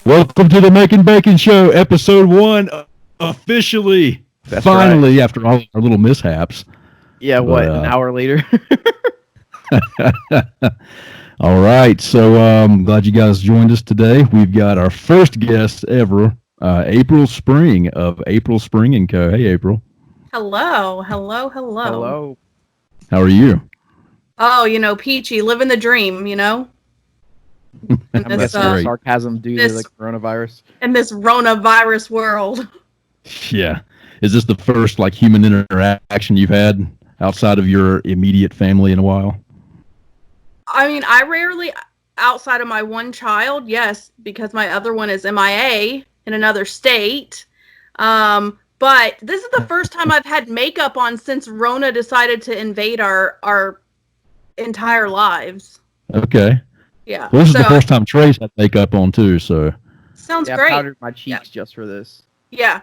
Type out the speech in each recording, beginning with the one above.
Welcome to the Makin Bacon Show, episode 1, officially. That's finally, right. after all our little mishaps. Yeah, But, an hour later? all right, so glad you guys joined us today. We've got our first guest ever, April Spring of April Spring & Co. Hey, April. Hello, hello, hello. Hello. How are you? Oh, peachy, living the dream, I'm guessing great. sarcasm due to the coronavirus. in this Ronavirus world. Yeah. Is this the first, human interaction you've had outside of your immediate family in a while? I mean, I rarely, outside of my one child, yes, because my other one is MIA in another state. But this is the first time I've had makeup on since Rona decided to invade our entire lives. Okay. Yeah. Well, this is the first time Trace had makeup on, too, so. Sounds I great. powdered my cheeks just for this. Yeah,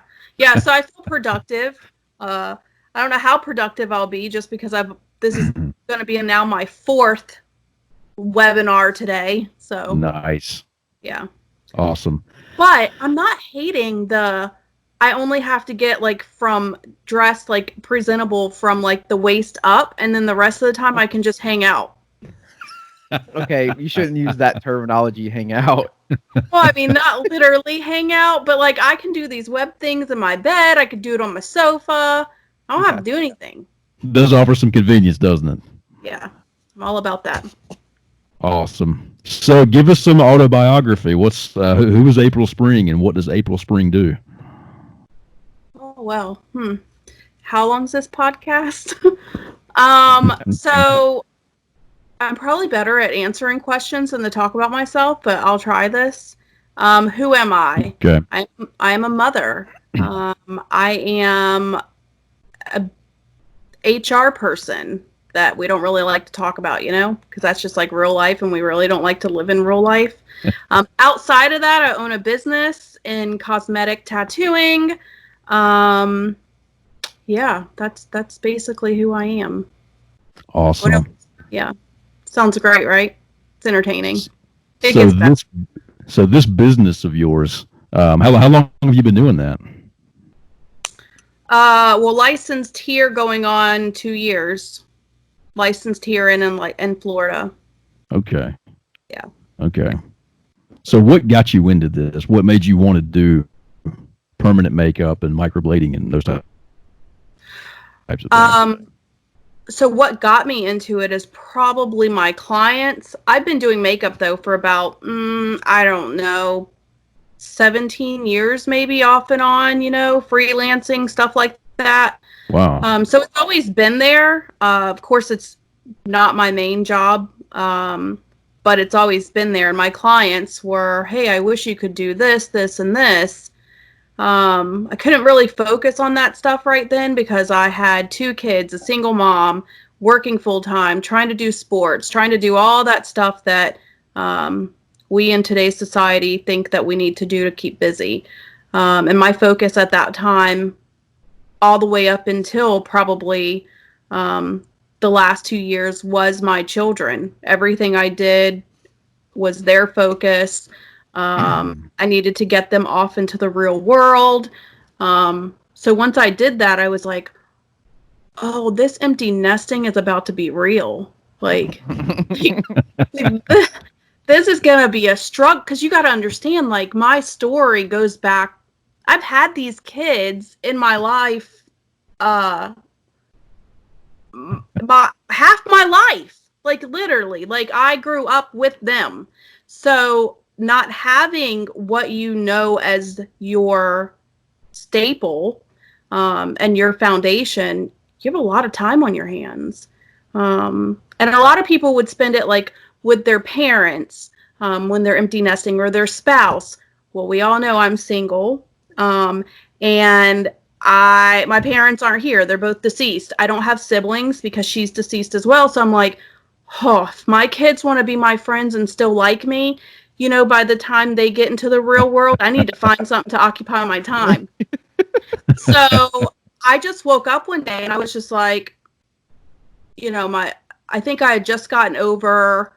so I feel productive. I don't know how productive I'll be just because this is going to be now my 4th webinar today. So Nice. yeah. Awesome. But I'm not hating I only have to get from dressed presentable from the waist up, and then the rest of the time I can just hang out. Okay, you shouldn't use that terminology, hang out. Well, I mean, not literally hang out, but I can do these web things in my bed. I could do it on my sofa. I don't have to do anything. It does offer some convenience, doesn't it? Yeah, I'm all about that. Awesome. So give us some autobiography. Who is April Spring and what does April Spring do? Oh, well, How long's this podcast? So I'm probably better at answering questions than to talk about myself, but I'll try this. Who am I? Okay. I am a mother. I am a HR person that we don't really like to talk about, because that's just real life, and we really don't like to live in real life. Outside of that, I own a business in cosmetic tattooing. Yeah, that's basically who I am. Awesome. Yeah. Sounds great, right? It's entertaining. So this business of yours, how long have you been doing that? Well, licensed here going on 2 years. Licensed here in Florida. Okay. Yeah. Okay. So what got you into this? What made you want to do permanent makeup and microblading and those types of things? So what got me into it is probably my clients. I've been doing makeup though for about, I don't know, 17 years maybe off and on, freelancing, stuff like that. Wow. So it's always been there. Of course, it's not my main job, but it's always been there. And my clients were, hey, I wish you could do this, this, and this. I couldn't really focus on that stuff right then because I had 2 kids, a single mom, working full time, trying to do sports, trying to do all that stuff that we in today's society think that we need to do to keep busy. And my focus at that time, all the way up until probably the last 2 years, was my children. Everything I did was their focus. I needed to get them off into the real world. So once I did that, I was like, oh, this empty nesting is about to be real. This is going to be a struggle, because you got to understand, my story goes back. I've had these kids in my life, half my life, literally, I grew up with them. So not having what you know as your staple and your foundation, you have a lot of time on your hands. And a lot of people would spend it with their parents when they're empty nesting, or their spouse. Well, we all know I'm single, and my parents aren't here. They're both deceased. I don't have siblings because she's deceased as well. So I'm like, oh, if my kids want to be my friends and still like me, by the time they get into the real world, I need to find something to occupy my time. So I just woke up one day and I was just like, I think I had just gotten over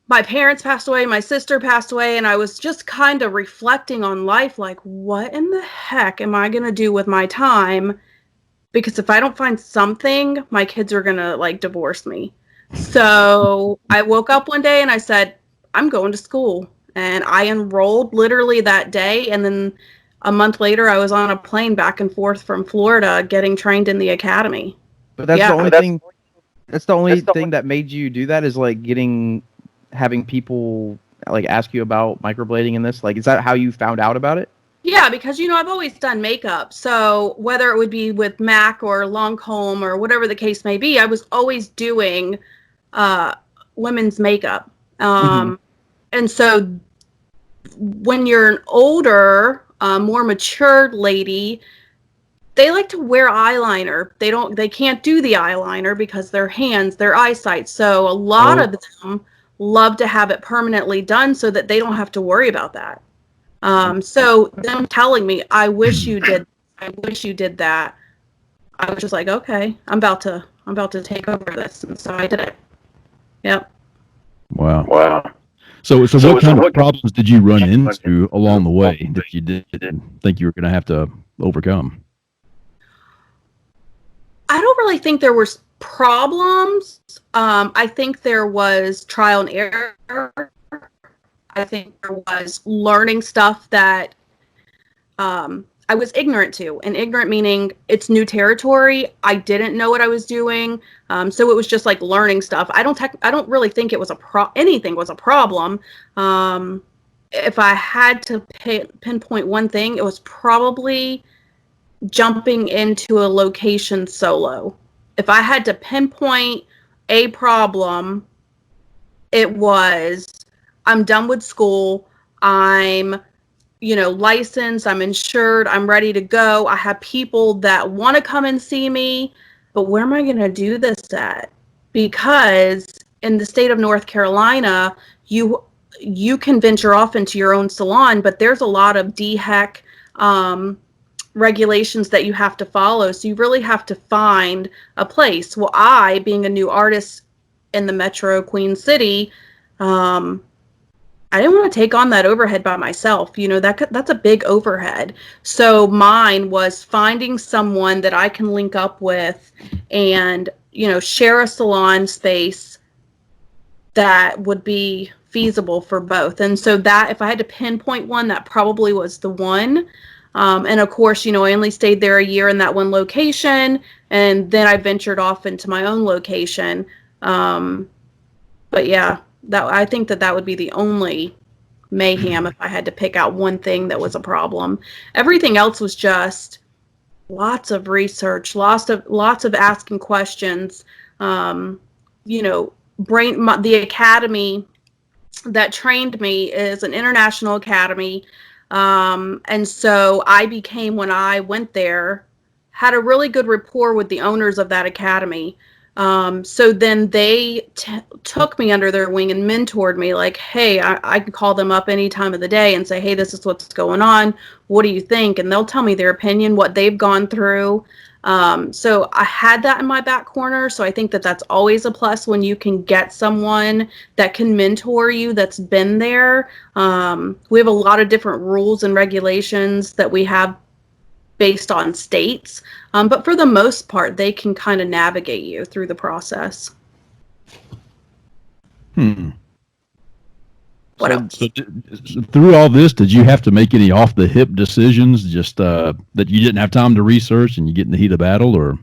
my parents passed away, my sister passed away, and I was just kind of reflecting on life, like, what in the heck am I going to do with my time? Because if I don't find something, my kids are going to like divorce me. So I woke up one day and I said, I'm going to school. And I enrolled literally that day. And then a month later, I was on a plane back and forth from Florida getting trained in the academy. But that's Yeah. the only thing. That's the only thing that made you do that is like having people like ask you about microblading in this. Like, is that how you found out about it? Yeah, because I've always done makeup. So whether it would be with MAC or Lancome or whatever the case may be, I was always doing women's makeup. And so when you're an older, more matured lady, they like to wear eyeliner. They can't do the eyeliner because their hands, their eyesight. So a lot of them love to have it permanently done so that they don't have to worry about that. So them telling me, I wish you did that. I was just like, okay, I'm about to take over this. And so I did it. Yep. Wow. So what kind of problems did you run into along the way that you didn't think you were going to have to overcome? I don't really think there was problems. I think there was trial and error. I think there was learning stuff that I was ignorant to, and ignorant meaning it's new territory. I didn't know what I was doing, so it was just like learning stuff. I don't really think it was anything was a problem. If I had to pinpoint one thing, it was probably jumping into a location solo. If I had to pinpoint a problem, it was I'm done with school. I'm licensed, I'm insured, I'm ready to go. I have people that want to come and see me, but where am I going to do this at? Because in the state of North Carolina, you can venture off into your own salon, but there's a lot of DHEC regulations that you have to follow. So you really have to find a place. Well, I, being a new artist in the Metro Queen City, I didn't want to take on that overhead by myself. That's a big overhead. So mine was finding someone that I can link up with and, share a salon space that would be feasible for both. And so that, if I had to pinpoint one, that probably was the one. And of course, I only stayed there a year in that one location, and then I ventured off into my own location. But yeah, I think that would be the only mayhem if I had to pick out one thing that was a problem. Everything else was just lots of research, lots of asking questions. The academy that trained me is an international academy. And so I became, when I went there, had a really good rapport with the owners of that academy. So then they took me under their wing and mentored me, like, hey, I can call them up any time of the day and say, hey, this is what's going on. What do you think? And they'll tell me their opinion, what they've gone through. So I had that in my back corner. So I think that's always a plus when you can get someone that can mentor you that's been there. We have a lot of different rules and regulations that we have based on states. But for the most part, they can kind of navigate you through the process. What else? So through all this, did you have to make any off the hip decisions just that you didn't have time to research and you get in the heat of battle? Or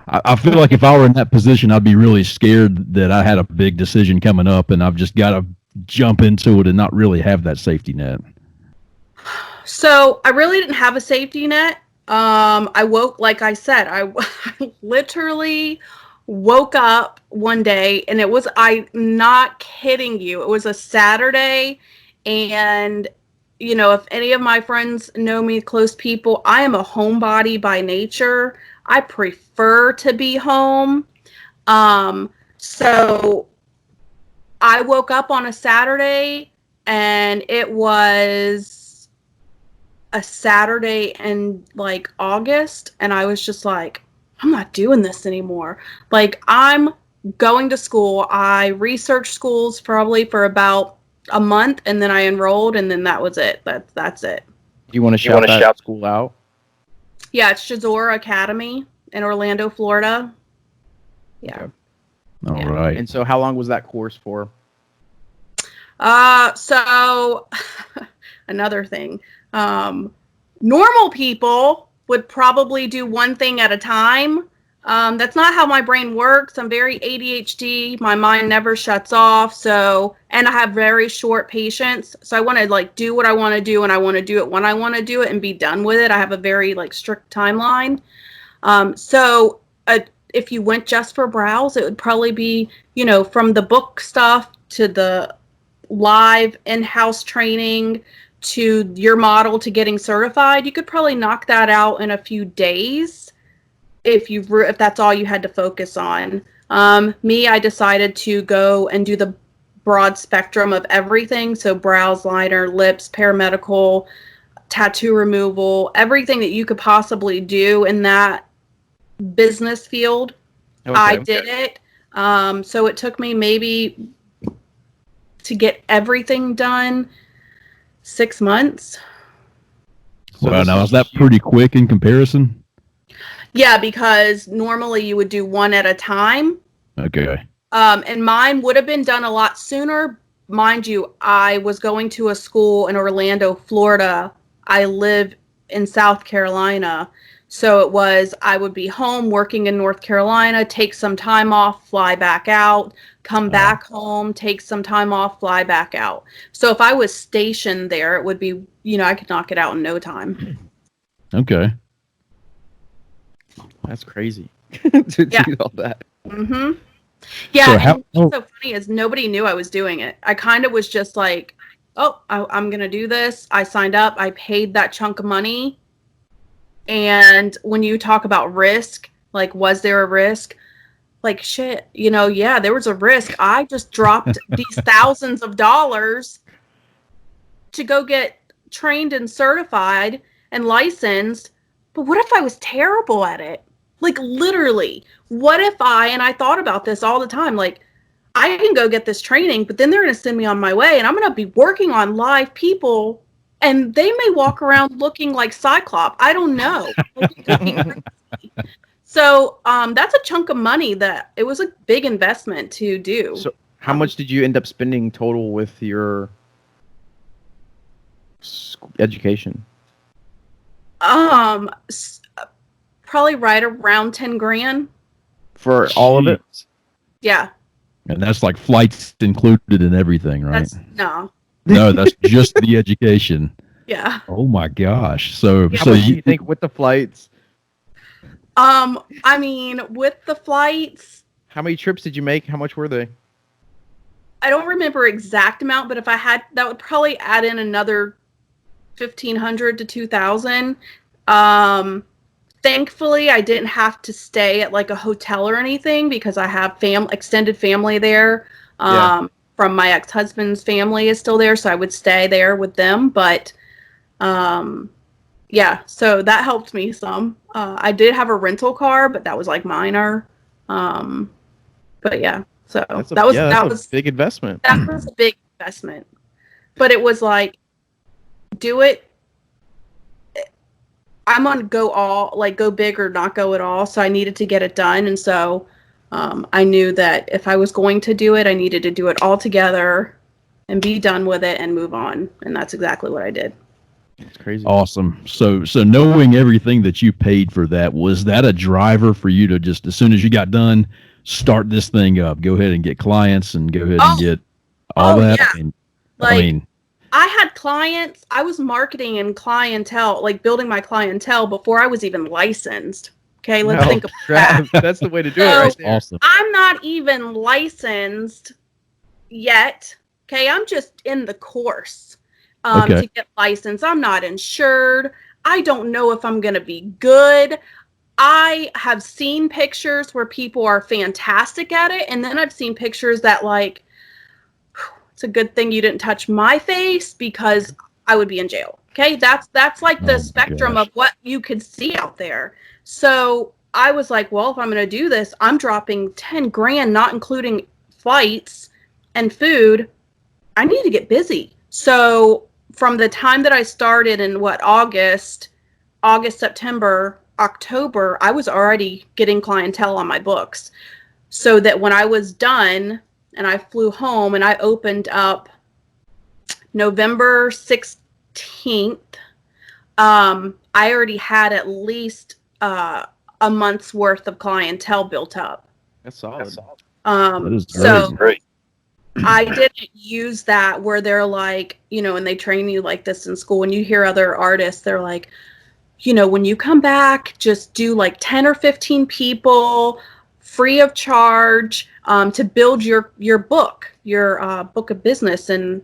I feel like if I were in that position, I'd be really scared that I had a big decision coming up and I've just got to jump into it and not really have that safety net. So I really didn't have a safety net. I woke, like I said, I literally woke up one day, and I'm not kidding you, it was a Saturday, and if any of my friends know me, close people, I am a homebody by nature. I prefer to be home. So I woke up on a Saturday, and it was a Saturday in like August, and I was just like, I'm not doing this anymore. Like, I'm going to school. I researched schools probably for about a month, and then I enrolled, and then that was it. That's it. Do you want to shout that school out? Yeah, it's Shazora Academy in Orlando, Florida. Yeah. Okay. All right. And so how long was that course for? So another thing. Normal people would probably do one thing at a time. That's not how my brain works. I'm very ADHD. My mind never shuts off. And I have very short patience. So I want to like do what I want to do, and I want to do it when I want to do it and be done with it. I have a very like strict timeline. If you went just for brows, it would probably be, from the book stuff to the live in-house training to your model to getting certified. You could probably knock that out in a few days if that's all you had to focus on. I decided to go and do the broad spectrum of everything. So brows, liner, lips, paramedical, tattoo removal, everything that you could possibly do in that business field. Okay. I did it. So it took me maybe to get everything done 6 months. Wow, now is that pretty quick in comparison? Yeah, because normally you would do one at a time. Okay. And mine would have been done a lot sooner. Mind you, I was going to a school in Orlando, Florida. I live in South Carolina. So I would be home working in North Carolina, take some time off, fly back out, come back home, take some time off, fly back out. So if I was stationed there, it would be, I could knock it out in no time. Okay. That's crazy to do all that. Mm-hmm. Yeah, and what's so funny is nobody knew I was doing it. I kind of was just like, I'm going to do this. I signed up. I paid that chunk of money. And when you talk about risk, like, was there a risk? Like, shit, yeah, there was a risk. I just dropped these thousands of dollars to go get trained and certified and licensed. But what if I was terrible at it? Like, literally, what if and I thought about this all the time, like, I can go get this training, but then they're going to send me on my way, and I'm going to be working on live people, and they may walk around looking like Cyclops. I don't know. So that's a chunk of money that it was a big investment to do. So how much did you end up spending total with your education? Probably right around 10 grand. For all of it? Yeah. And that's like flights included and everything, right? No, that's just the education. Yeah. Oh my gosh. So how much do you think with the flights? I mean, with the flights. How many trips did you make? How much were they? I don't remember exact amount, but if I had, that would probably add in another $1,500 to $2,000. Thankfully, I didn't have to stay at like a hotel or anything because I have extended family there. From my ex-husband's family is still there, so I would stay there with them. But yeah, so that helped me some. I did have a rental car, but that was like minor. But yeah, so that was a big investment. That was a big investment, but it was like, do it. I'm on go big or not go at all. So I needed to get it done. And so I knew that if I was going to do it, I needed to do it all together and be done with it and move on. And that's exactly what I did. It's crazy. Awesome. So knowing everything that you paid for that, was that a driver for you to just, as soon as you got done, start this thing up, go ahead and get clients and go ahead and get all that? Yeah. I had clients. I was marketing and clientele, like building my clientele before I was even licensed. Okay, let's think of that. That's the way to do it right there. Awesome. I'm not even licensed yet. Okay, I'm just in the course to get licensed. I'm not insured. I don't know if I'm going to be good. I have seen pictures where people are fantastic at it, and then I've seen pictures that like, it's a good thing you didn't touch my face because I would be in jail. Okay, that's like the spectrum of what you could see out there. So I was like, well, if I'm going to do this, I'm dropping 10 grand, not including flights and food. I need to get busy. So from the time that I started in August, September, October, I was already getting clientele on my books. So that when I was done and I flew home and I opened up November 16th, I already had at least a month's worth of clientele built up. That's solid. That is So great. I didn't use that where they're like, and they train you like this in school. When you hear other artists, they're like, when you come back, just do like 10 or 15 people free of charge to build your book, your book of business and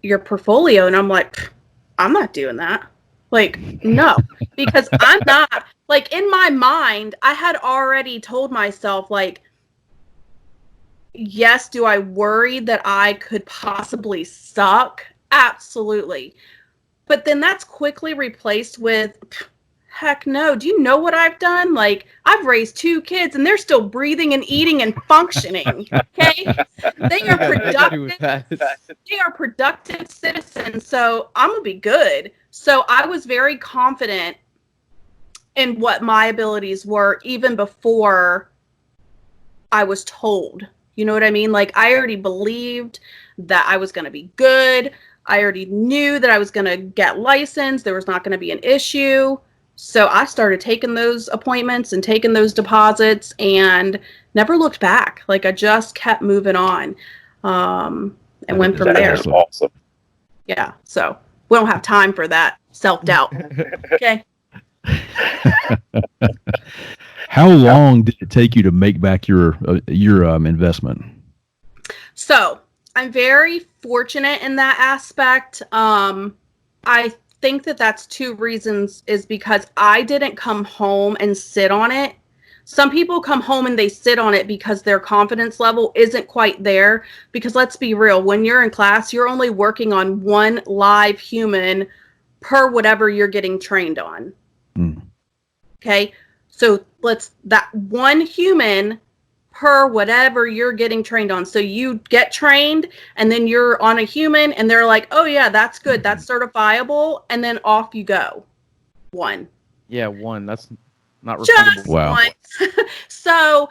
your portfolio. And I'm like, I'm not doing that. Like, no, because I'm not, like, in my mind, I had already told myself, like, yes, do I worry that I could possibly suck? Absolutely. But then that's quickly replaced with, heck no. Do you know what I've done? Like, I've raised 2 kids and they're still breathing and eating and functioning. Okay? They are productive. They are productive citizens. So I'm going to be good. So I was very confident in what my abilities were even before I was told. You know what I mean? Like, I already believed that I was going to be good. I already knew that I was going to get licensed. There was not going to be an issue. So I started taking those appointments and taking those deposits and never looked back. Like, I just kept moving on and went from there. Awesome. Yeah. So we don't have time for that self-doubt. Okay. How long did it take you to make back your investment? So I'm very fortunate in that aspect. I think that that's 2 reasons is because I didn't come home and sit on it. Some people come home and they sit on it because their confidence level isn't quite there. Because let's be real, when you're in class, you're only working on one live human per whatever you're getting trained on. Okay. So that one human per whatever you're getting trained on. So you get trained and then you're on a human and they're like, oh yeah, that's good. That's certifiable. And then off you go. 1. Yeah, 1. That's not Just repeatable. Wow. 1. So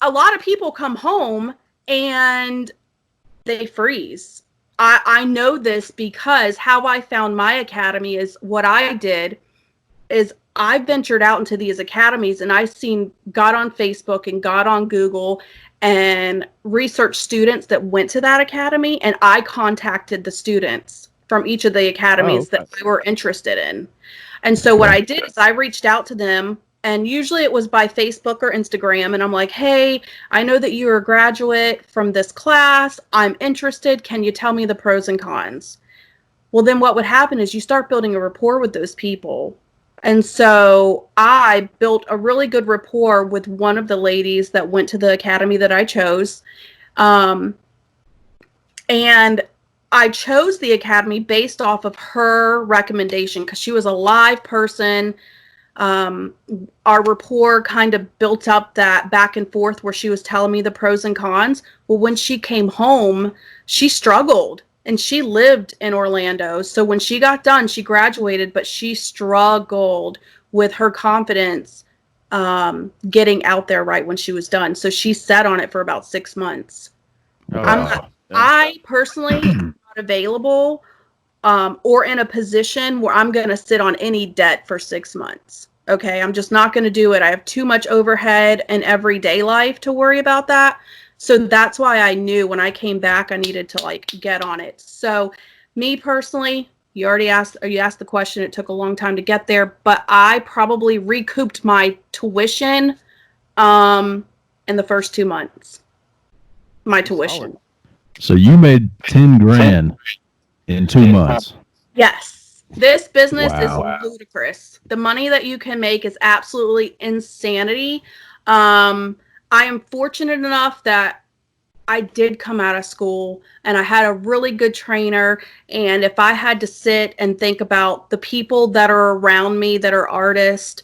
a lot of people come home and they freeze. I know this because how I found my academy is what I did is I ventured out into these academies and I got on Facebook and got on Google and researched students that went to that academy, and I contacted the students from each of the academies that I were interested in. And so what I did is I reached out to them, and usually it was by Facebook or Instagram, and I'm like, hey, I know that you're a graduate from this class. I'm interested. Can you tell me the pros and cons? Well, then what would happen is you start building a rapport with those people. And so I built a really good rapport with one of the ladies that went to the academy that I chose. And I chose the academy based off of her recommendation because she was a live person. Our rapport kind of built up that back and forth where she was telling me the pros and cons. Well, when she came home, she struggled. And she lived in Orlando. So when she got done, she graduated, but she struggled with her confidence getting out there right when she was done. So she sat on it for about 6 months. I personally am not available or in a position where I'm going to sit on any debt for 6 months. Okay, I'm just not going to do it. I have too much overhead in everyday life to worry about that. So that's why I knew when I came back, I needed to get on it. So me personally, you asked the question. It took a long time to get there, but I probably recouped my tuition in the first 2 months. My tuition. So you made 10 grand in 2 months. Yes. This business Wow. is ludicrous. The money that you can make is absolutely insanity. I am fortunate enough that I did come out of school and I had a really good trainer. And if I had to sit and think about the people that are around me that are artists,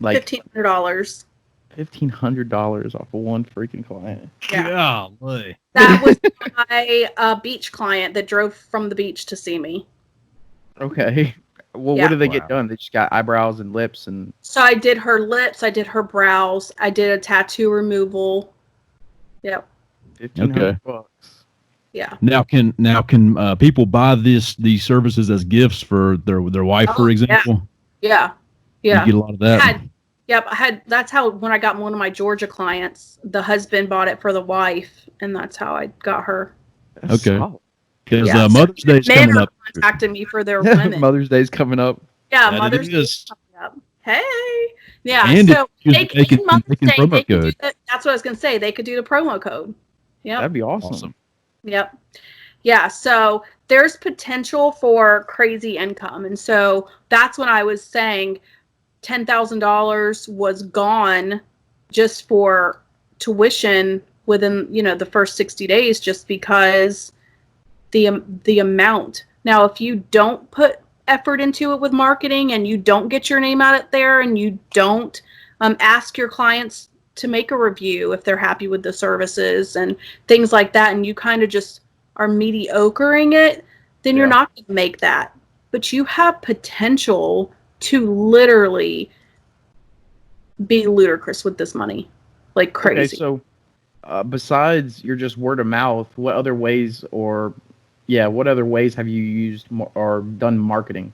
Like $1,500. $1,500 off of one freaking client. Yeah. Golly. That was my beach client that drove from the beach to see me. Okay. Well, Yeah. what did they Wow. get done? They just got eyebrows and lips and. So I did her lips, I did her brows, I did a tattoo removal. Yep. $1,500. Yeah. Now can people buy these services as gifts for their wife, for Oh, example? Yeah. You Yeah. get a lot of that. That's how, when I got one of my Georgia clients, the husband bought it for the wife, and that's how I got her. That's Okay. solid. Because Yeah, so Mother's Day's Men coming are up. contacting me for their women. Mother's Day's coming up. Yeah, That it Mother's Day is. coming up. Hey. Yeah, And so they can Mother's Day, promo they could do code. that. That's what I was going to say. They could do the promo code. Yep. That'd be awesome. Awesome. Yep. Yeah, so there's potential for crazy income. And so that's when I was saying $10,000 was gone just for tuition within, the first 60 days, just because the amount. Now, if you don't put effort into it with marketing, and you don't get your name out there, and you don't ask your clients to make a review if they're happy with the services and things like that, and you kind of just are mediocring it, then you're not going to make that. But you have potential to literally be ludicrous with this money, like crazy. Okay, so besides your just word of mouth, what other ways have you used or done marketing?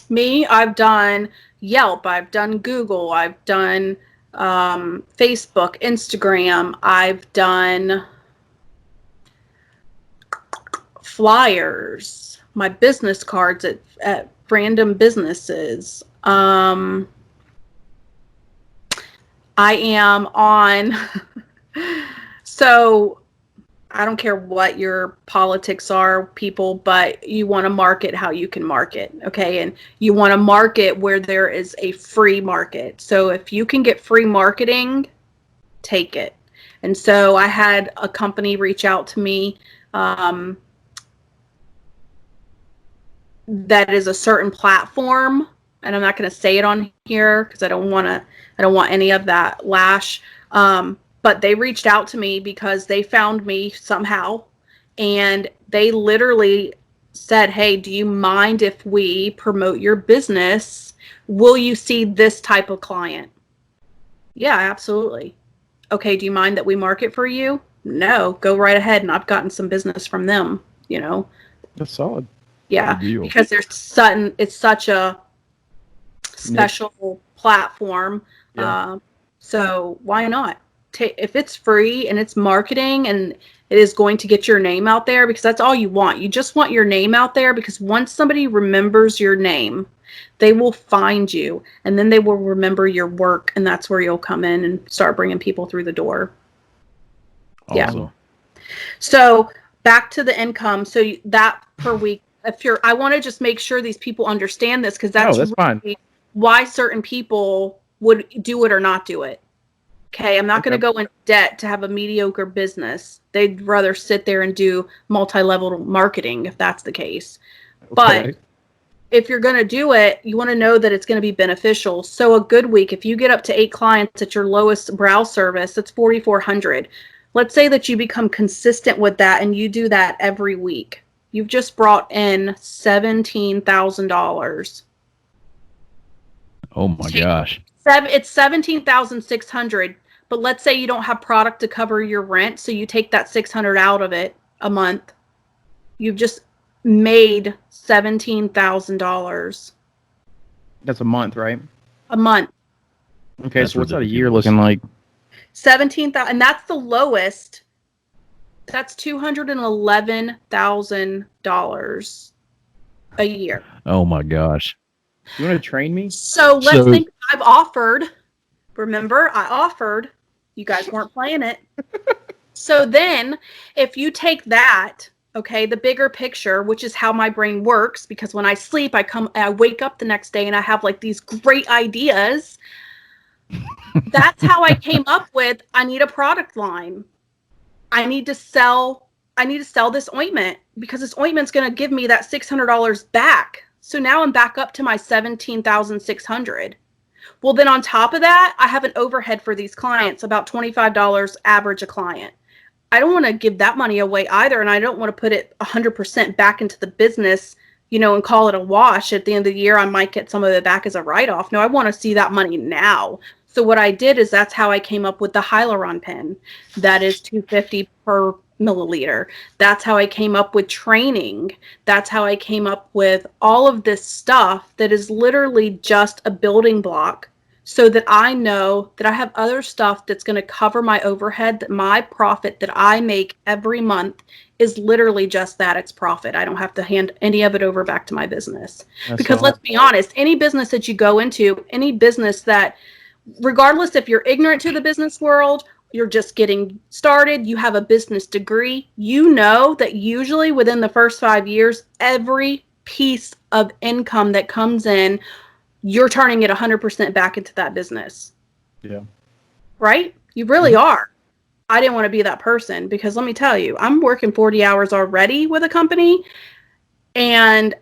Me, I've done Yelp, I've done Google, I've done Facebook, Instagram, I've done flyers, my business cards at random businesses. I am on so I don't care what your politics are, people, but you want to market how you can market, okay? And you want to market where there is a free market. So if you can get free marketing, take it. And so I had a company reach out to me that is a certain platform, and I'm not going to say it on here because I don't want any of that lash. But they reached out to me because they found me somehow, and they literally said, "Hey, do you mind if we promote your business? Will you see this type of client?" Yeah, absolutely. Okay, do you mind that we market for you? No, go right ahead. And I've gotten some business from them, That's solid. Yeah, Good deal. because it's such a special platform. Yeah. So why not? If it's free and it's marketing and it is going to get your name out there, because that's all you want. You just want your name out there, because once somebody remembers your name, they will find you, and then they will remember your work, and that's where you'll come in and start bringing people through the door. Awesome. Yeah. So back to the income. So that per week, I want to just make sure these people understand this, because that's really fine. Why certain people would do it or not do it. Okay, I'm not going to go in debt to have a mediocre business. They'd rather sit there and do multi-level marketing if that's the case. Okay. But if you're going to do it, you want to know that it's going to be beneficial. So a good week, if you get up to 8 clients at your lowest brow service, that's $4,400. Let's say that you become consistent with that and you do that every week. You've just brought in $17,000. Oh my gosh. It's $17,600, but let's say you don't have product to cover your rent, so you take that $600 out of it a month. You've just made $17,000. That's a month, right? A month. Okay, That's so what's that a year ridiculous. looking like? 17,000, and that's the lowest. That's $211,000 a year. Oh my gosh. You want to train me? So let's think. I've offered. Remember, I offered. You guys weren't playing it. So then, if you take that, okay, the bigger picture, which is how my brain works, because when I sleep, I wake up the next day and I have like these great ideas. That's how I came up with, I need a product line. I need to sell this ointment, because this ointment's going to give me that $600 back. So now I'm back up to my 17,600. Well, then on top of that, I have an overhead for these clients, about $25 average a client. I don't want to give that money away either, and I don't want to put it 100% back into the business, and call it a wash. At the end of the year, I might get some of it back as a write-off. No, I want to see that money now. So what I did is that's how I came up with the hyaluron pen. That is $250 per milliliter. That's how I came up with training. That's how I came up with all of this stuff that is literally just a building block, so that I know that I have other stuff that's going to cover my overhead, that my profit that I make every month is literally just that. It's profit. I don't have to hand any of it over back to my business. Because let's be honest, any business that you go into, any business that, regardless if you're ignorant to the business world, you're just getting started, you have a business degree, you know that usually within the first 5 years, every piece of income that comes in, you're turning it 100% back into that business. Yeah. Right? You really are. I didn't want to be that person, because let me tell you, I'm working 40 hours already with a company, and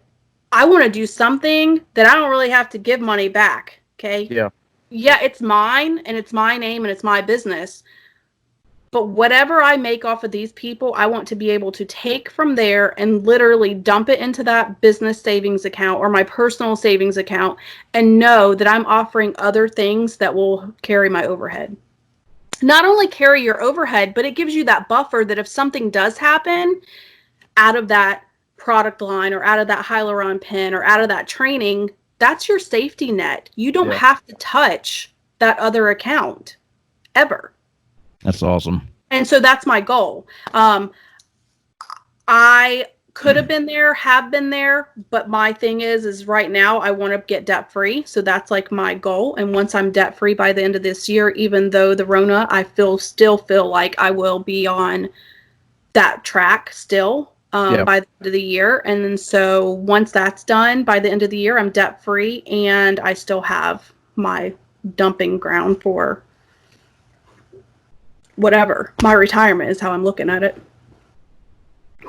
I want to do something that I don't really have to give money back. Okay? Yeah. Yeah, it's mine, and it's my name, and it's my business. But whatever I make off of these people, I want to be able to take from there and literally dump it into that business savings account or my personal savings account, and know that I'm offering other things that will carry my overhead. Not only carry your overhead, but it gives you that buffer that if something does happen out of that product line or out of that hyaluron pen or out of that training, that's your safety net. You don't have to touch that other account ever. That's awesome. And so that's my goal. I could have been there, have been there, but my thing is right now I want to get debt free. So that's like my goal. And once I'm debt free by the end of this year, even though the Rona, I still feel like I will be on that track still by the end of the year. And then so once that's done by the end of the year, I'm debt free, and I still have my dumping ground for whatever my retirement is, how I'm looking at it.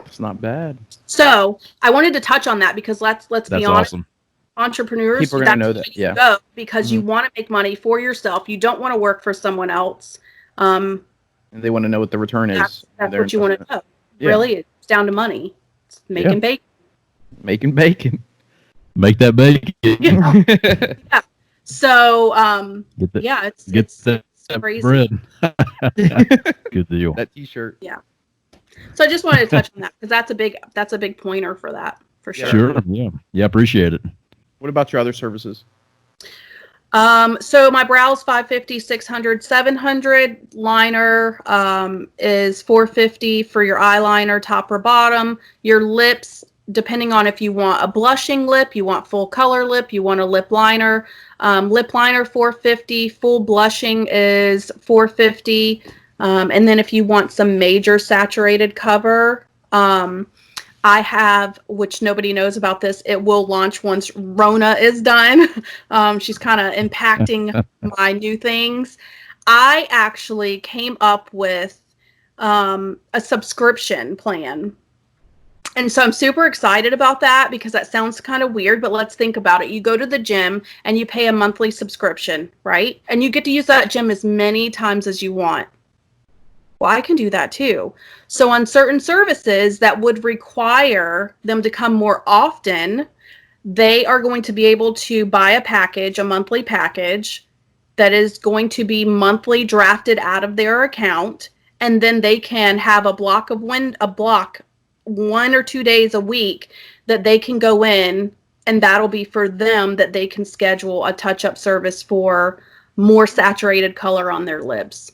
It's not bad. So I wanted to touch on that, because let's be honest. Awesome. Entrepreneurs, people are going to know that. Yeah. Go because you want to make money for yourself. You don't want to work for someone else. And they want to know what the return is. That's what you want to know. Yeah. Really, it's down to money. It's making bacon. Making bacon. Make that bacon. Yeah. So it's that crazy. bread. Good deal. That T-shirt. Yeah. So I just wanted to touch on that, because that's a big pointer for that, for sure. Sure. Yeah. Appreciate it. What about your other services? So my brow's $550, $600, $700. Liner is $450 for your eyeliner, top or bottom. Your lips, depending on if you want a blushing lip, you want full color lip, you want a lip liner. Lip liner $450, full blushing is $450. And then if you want some major saturated cover, I have, which nobody knows about this, it will launch once Rona is done. She's kind of impacting my new things. I actually came up with a subscription plan. And so I'm super excited about that, because that sounds kind of weird, but let's think about it. You go to the gym and you pay a monthly subscription, right? And you get to use that gym as many times as you want. Well, I can do that too. So on certain services that would require them to come more often, they are going to be able to buy a package, a monthly package, that is going to be monthly drafted out of their account. And then they can have a block 1 or 2 days a week that they can go in, and that'll be for them, that they can schedule a touch-up service for more saturated color on their lips.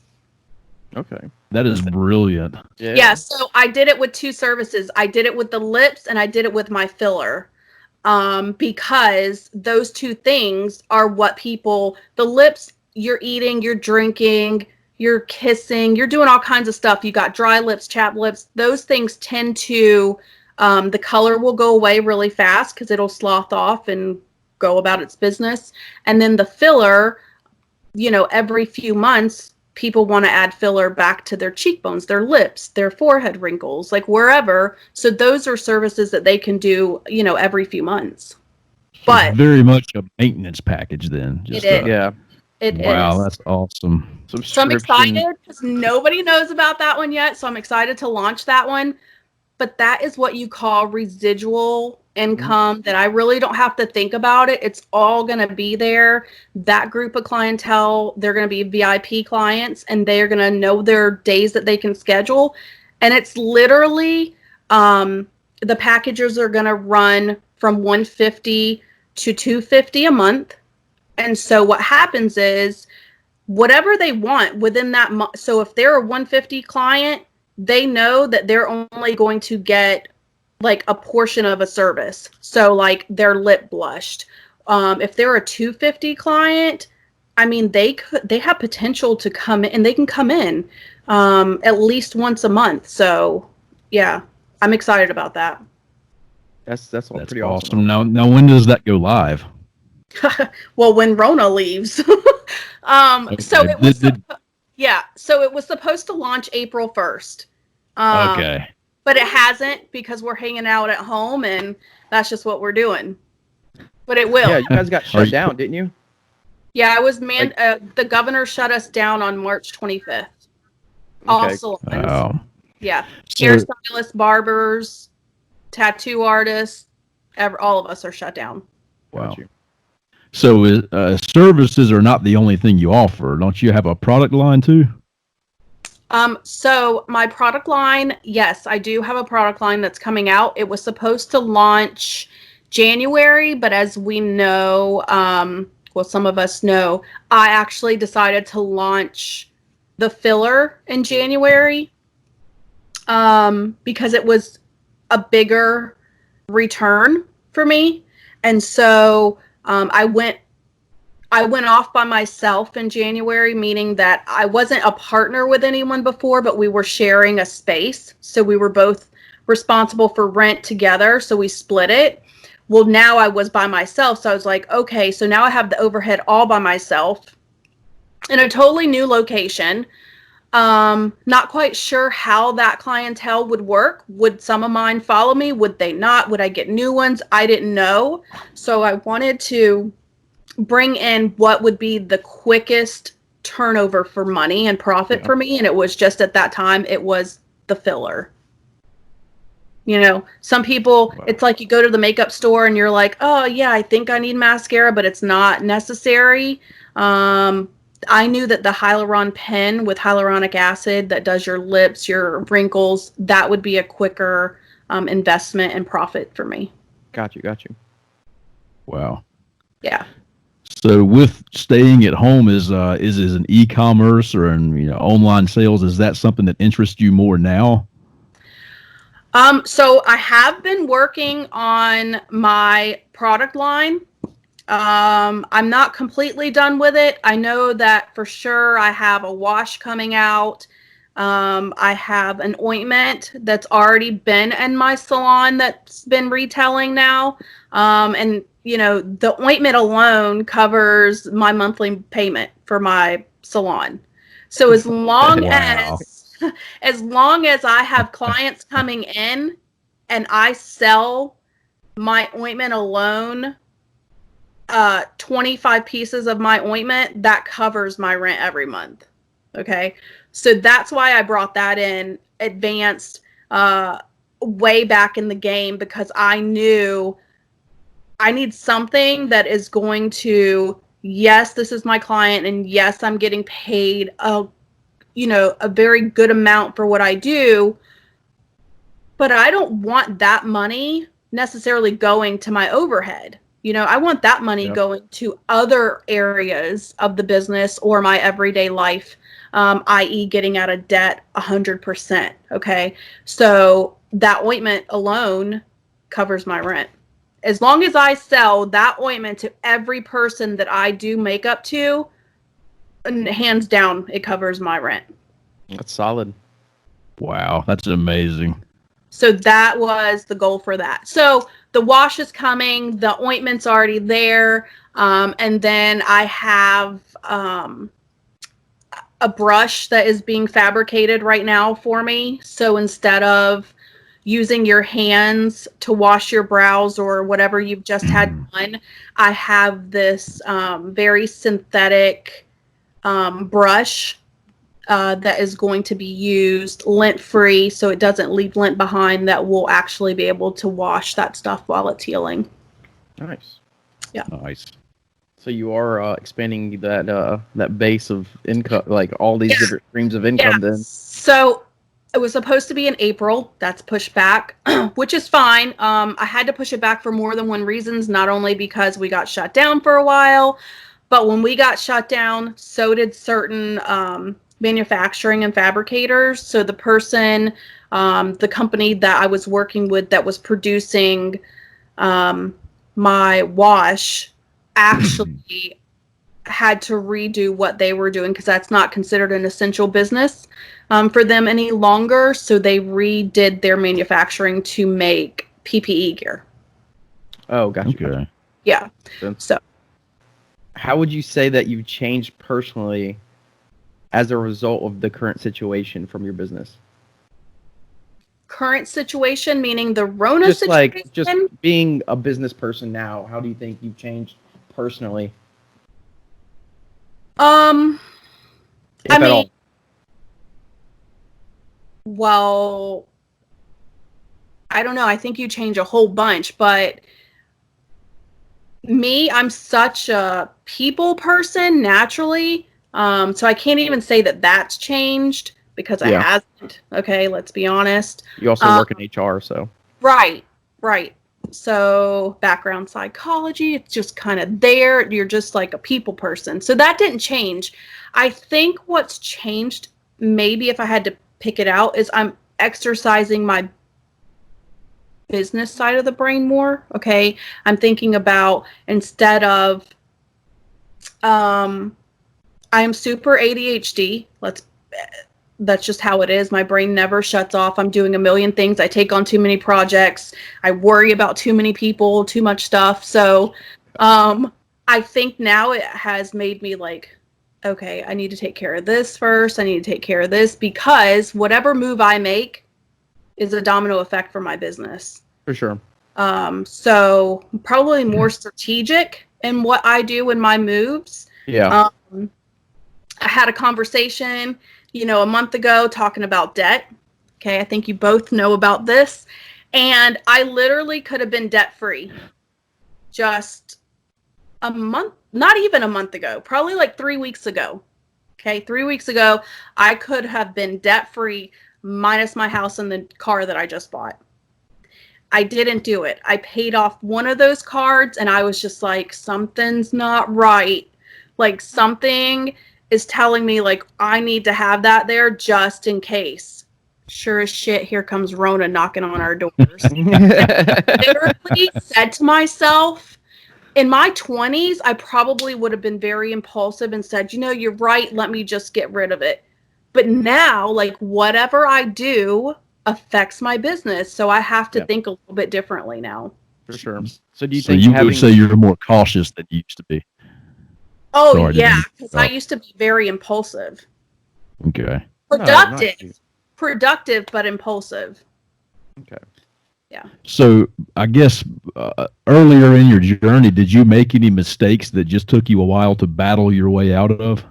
Okay. That is brilliant. Yeah, so I did it with 2 services. I did it with the lips, and I did it with my filler. Because those 2 things are what people, the lips, you're eating, you're drinking, you're kissing, you're doing all kinds of stuff. You got dry lips, chapped lips. Those things tend to, the color will go away really fast, because it'll slough off and go about its business. And then the filler, every few months, people want to add filler back to their cheekbones, their lips, their forehead wrinkles, like wherever. So those are services that they can do, every few months. It's But very much a maintenance package then. it Just is. Yeah. It wow, is. that's awesome. So I'm Subscription. excited because nobody knows about that one yet. So I'm excited to launch that one. But that is what you call residual income that I really don't have to think about it. It's all going to be there. That group of clientele, they're going to be VIP clients and they're going to know their days that they can schedule. And it's literally the packages are going to run from 150 to 250 a month. And so what happens is whatever they want within that month. So if they're a 150 client, they know that they're only going to get like a portion of a service. So like their lip blushed. If they're a 250 client, I mean they have potential to come in and they can come in at least once a month. So yeah, I'm excited about that. That's all That's pretty awesome. awesome. Now when does that go live? Well, when Rona leaves. So Okay. it was yeah, so it was supposed to launch April 1st. Okay. But it hasn't because we're hanging out at home and that's just what we're doing. But it will. Yeah, you guys got Are shut you- down, didn't you? Yeah, I was Like- the governor shut us down on March 25th. All Okay. salons. Wow. Yeah. So, Hairstylists, barbers, tattoo artists, all of us are shut down. wow. Got you. So services are not the only thing you offer. Don't you have a product line too? So my product line, yes, I do have a product line that's coming out. It was supposed to launch January, but as we know, well, some of us know, I actually decided to launch the filler in January, because it was a bigger return for me. And so, I went off by myself in January, meaning that I wasn't a partner with anyone before, but we were sharing a space. So we were both responsible for rent together. So we split it. Well, now I was by myself. So I was like, okay, so now I have the overhead all by myself in a totally new location. Not quite sure how that clientele would work. Would some of mine follow me? Would they not? Would I get new ones? I didn't know. So I wanted to bring in what would be the quickest turnover for money and profit for me. And it was just at that time, it was the filler. You know, some people, it's like you go to the makeup store and you're like, oh, yeah, I think I need mascara, but it's not necessary. I knew that the hyaluron pen with hyaluronic acid that does your lips, your wrinkles, that would be a quicker investment and profit for me. Got you. Wow. Yeah. So with staying at home is an e-commerce or online sales, is that something that interests you more now? So I have been working on my product line. I'm not completely done with it. I know that for sure I have a wash coming out. I have an ointment that's already been in my salon that's been retailing now. And the ointment alone covers my monthly payment for my salon. So as long Wow. as long as I have clients coming in and I sell my ointment alone, 25 pieces of my ointment, that covers my rent every month. Okay. So that's why I brought that in advanced, way back in the game, because I knew I need something that is going to, yes, this is my client, and yes, I'm getting paid a very good amount for what I do, but I don't want that money necessarily going to my overhead. I want that money going to other areas of the business or my everyday life, i.e. getting out of debt 100%. Okay. So that ointment alone covers my rent. As long as I sell that ointment to every person that I do makeup to, and hands down, it covers my rent. That's solid. Wow, that's amazing. So that was the goal for that. So the wash is coming, the ointment's already there, and then I have a brush that is being fabricated right now for me. So instead of using your hands to wash your brows or whatever you've just had done. I have this very synthetic brush that is going to be used lint-free, so it doesn't leave lint behind, that will actually be able to wash that stuff while it's healing. Nice. Yeah. Nice. So you are expanding that base of income, like all these different streams of income. Then. So it was supposed to be in April. That's pushed back, which is fine. I had to push it back for more than one reasons. Not only because we got shut down for a while, but when we got shut down, so did certain manufacturing and fabricators. So the person, the company that I was working with that was producing my wash actually had to redo what they were doing because that's not considered an essential business for them any longer. So they redid their manufacturing to make PPE gear. Oh, gotcha. Okay. Yeah. So how would you say that you've changed personally as a result of the current situation from your business? Current situation, meaning the Rona situation? Just being a business person now, how do you think you've changed personally? I mean, well, I don't know. I think you change a whole bunch, but me, I'm such a people person naturally. So I can't even say that that's changed because it hasn't. Okay, let's be honest. You also work in HR, so. Right. So background psychology, it's just kind of there. You're just like a people person. So that didn't change. I think what's changed, maybe if I had to pick it out, is I'm exercising my business side of the brain more. Okay. I'm thinking about, instead of, I'm super ADHD. That's just how it is. My brain never shuts off. I'm doing a million things. I take on too many projects. I worry about too many people, too much stuff. So I think now it has made me like, okay, I need to take care of this first. I need to take care of this, because whatever move I make is a domino effect for my business. For sure. So probably more strategic in what I do in my moves. Yeah. I had a conversation, a month ago talking about debt. Okay, I think you both know about this. And I literally could have been debt-free just a month, not even a month ago, probably like 3 weeks ago. Okay, 3 weeks ago, I could have been debt-free minus my house and the car that I just bought. I didn't do it. I paid off one of those cards and I was just like, something's not right. Like, something is telling me, like, I need to have that there just in case. Sure as shit, here comes Rona knocking on our doors. I literally said to myself, in my 20s, I probably would have been very impulsive and said, you're right, let me just get rid of it. But now, like, whatever I do affects my business, so I have to think a little bit differently now. For sure. So do you So think you would say you're more cautious than you used to be? Oh, sorry, yeah, because I used to be very impulsive. Okay. Productive, but impulsive. Okay. Yeah. So I guess earlier in your journey, did you make any mistakes that just took you a while to battle your way out of?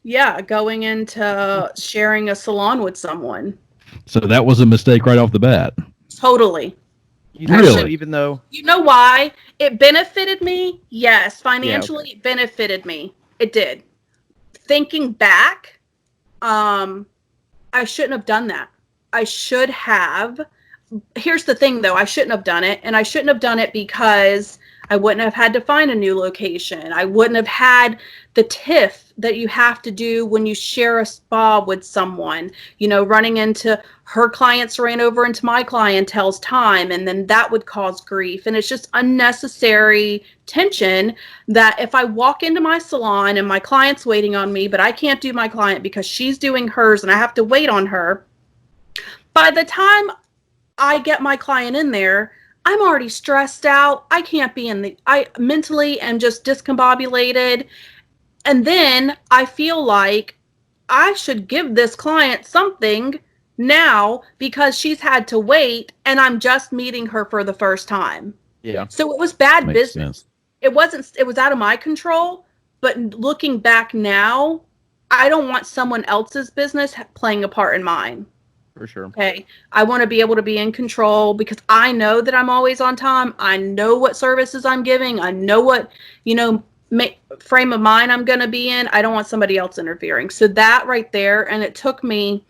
Yeah, going into sharing a salon with someone. So that was a mistake right off the bat. Totally. Really? Even though... You know why? It benefited me? Yes. Financially, It benefited me. It did. Thinking back, I shouldn't have done that. I should have. Here's the thing, though. I shouldn't have done it. And I shouldn't have done it because I wouldn't have had to find a new location. I wouldn't have had the tiff that you have to do when you share a spa with someone. Running into her clients ran over into my clientele's time, and then that would cause grief. And it's just unnecessary tension that if I walk into my salon and my client's waiting on me, but I can't do my client because she's doing hers and I have to wait on her, by the time I get my client in there, I'm already stressed out. I can't be I mentally am just discombobulated. And then I feel like I should give this client something now because she's had to wait and I'm just meeting her for the first time. Yeah. So it was bad Makes business. sense. It was out of my control, but looking back now, I don't want someone else's business playing a part in mine. For sure. Okay. I want to be able to be in control because I know that I'm always on time. I know what services I'm giving. I know what, frame of mind I'm going to be in. I don't want somebody else interfering. So that right there, and it took me,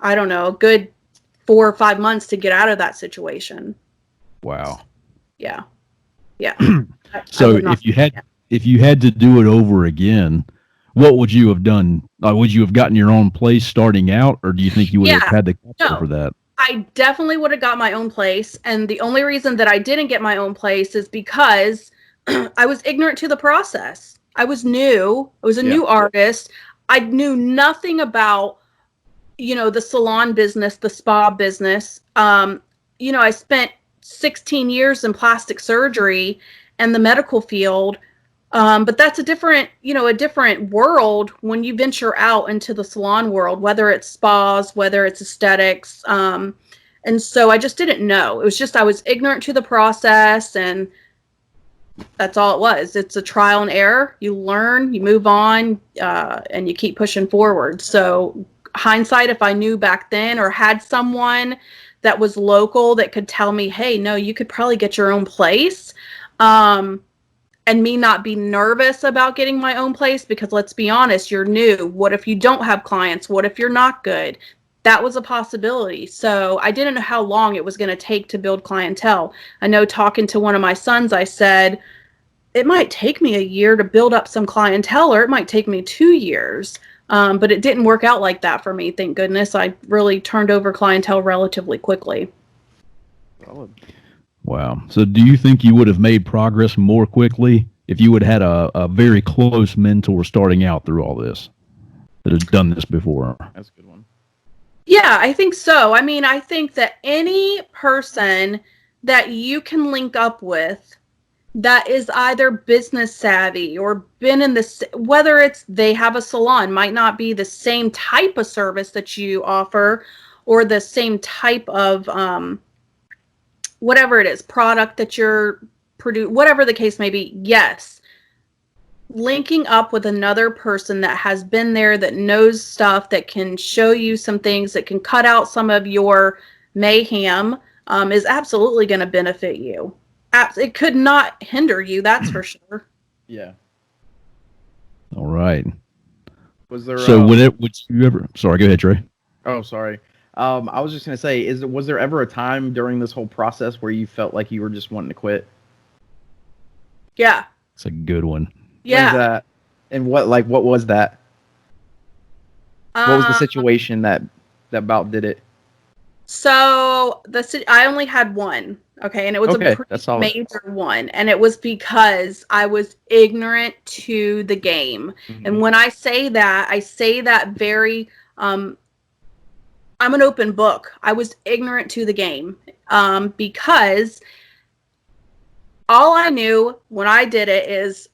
I don't know, a good 4 or 5 months to get out of that situation. Wow. Yeah. Yeah. So if you had to do it over again, what would you have done? Would you have gotten your own place starting out, or do you think you would have had the capital for that? I definitely would have got my own place. And the only reason that I didn't get my own place is because I was ignorant to the process. I was new. I was a new artist. I knew nothing about, the salon business, the spa business. I spent 16 years in plastic surgery and the medical field. But that's a different world when you venture out into the salon world, whether it's spas, whether it's aesthetics. And so I just didn't know. It was just I was ignorant to the process, and that's all it was. It's a trial and error. You learn, you move on, and you keep pushing forward. So hindsight, if I knew back then or had someone that was local that could tell me, hey, no, you could probably get your own place. And me not be nervous about getting my own place because let's be honest, you're new. What if you don't have clients? What if you're not good? That was a possibility. So I didn't know how long it was going to take to build clientele. I know talking to one of my sons, I said, it might take me a year to build up some clientele, or it might take me 2 years. But it didn't work out like that for me. Thank goodness. I really turned over clientele relatively quickly. Solid. Wow. So do you think you would have made progress more quickly if you would have had a very close mentor starting out through all this that had done this before? That's a good one. Yeah, I think so. I mean, I think that any person that you can link up with that is either business savvy or been in this, whether it's they have a salon, might not be the same type of service that you offer or the same type of whatever it is, product that you're producing, whatever the case may be. Yes, linking up with another person that has been there, that knows stuff, that can show you some things, that can cut out some of your mayhem, is absolutely going to benefit you. It could not hinder you, that's for sure. Yeah. All right. Was there? So would you ever? Sorry, go ahead, Trey. Oh, sorry. I was just gonna say, was there ever a time during this whole process where you felt like you were just wanting to quit? Yeah. That's a good one. Yeah. What is that? And what was that? What was the situation that about did it? So I only had one. Okay, and it was a pretty major one, and it was because I was ignorant to the game. Mm-hmm. And when I say that very I'm an open book. I was ignorant to the game because all I knew when I did it is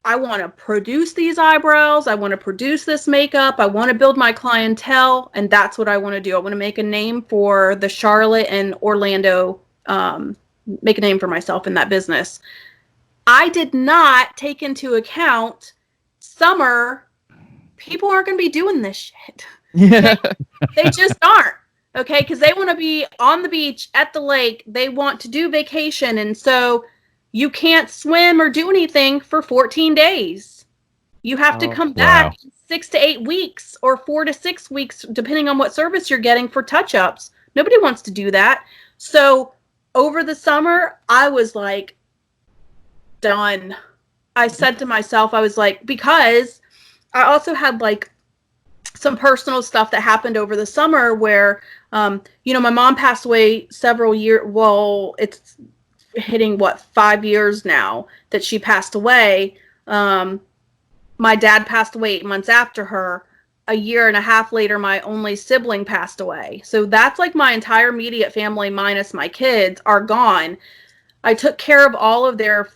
I want to produce these eyebrows. I want to produce this makeup. I want to build my clientele, and that's what I want to do. I want to make a name for the Charlotte and Orlando, make a name for myself in that business. I did not take into account summer. People aren't going to be doing this shit. Yeah. They just aren't. Okay, because they want to be on the beach, at the lake. They want to do vacation, and so you can't swim or do anything for 14 days. You have to come back 6 to 8 weeks or 4 to 6 weeks, depending on what service you're getting for touch-ups. Nobody wants to do that. So over the summer, I was like, done. I said to myself, I was like, because I also had like some personal stuff that happened over the summer where, my mom passed away several years. Well, it's hitting 5 years now that she passed away. My dad passed away 8 months after her. A year and a half later, my only sibling passed away. So that's like my entire immediate family minus my kids are gone. I took care of all of their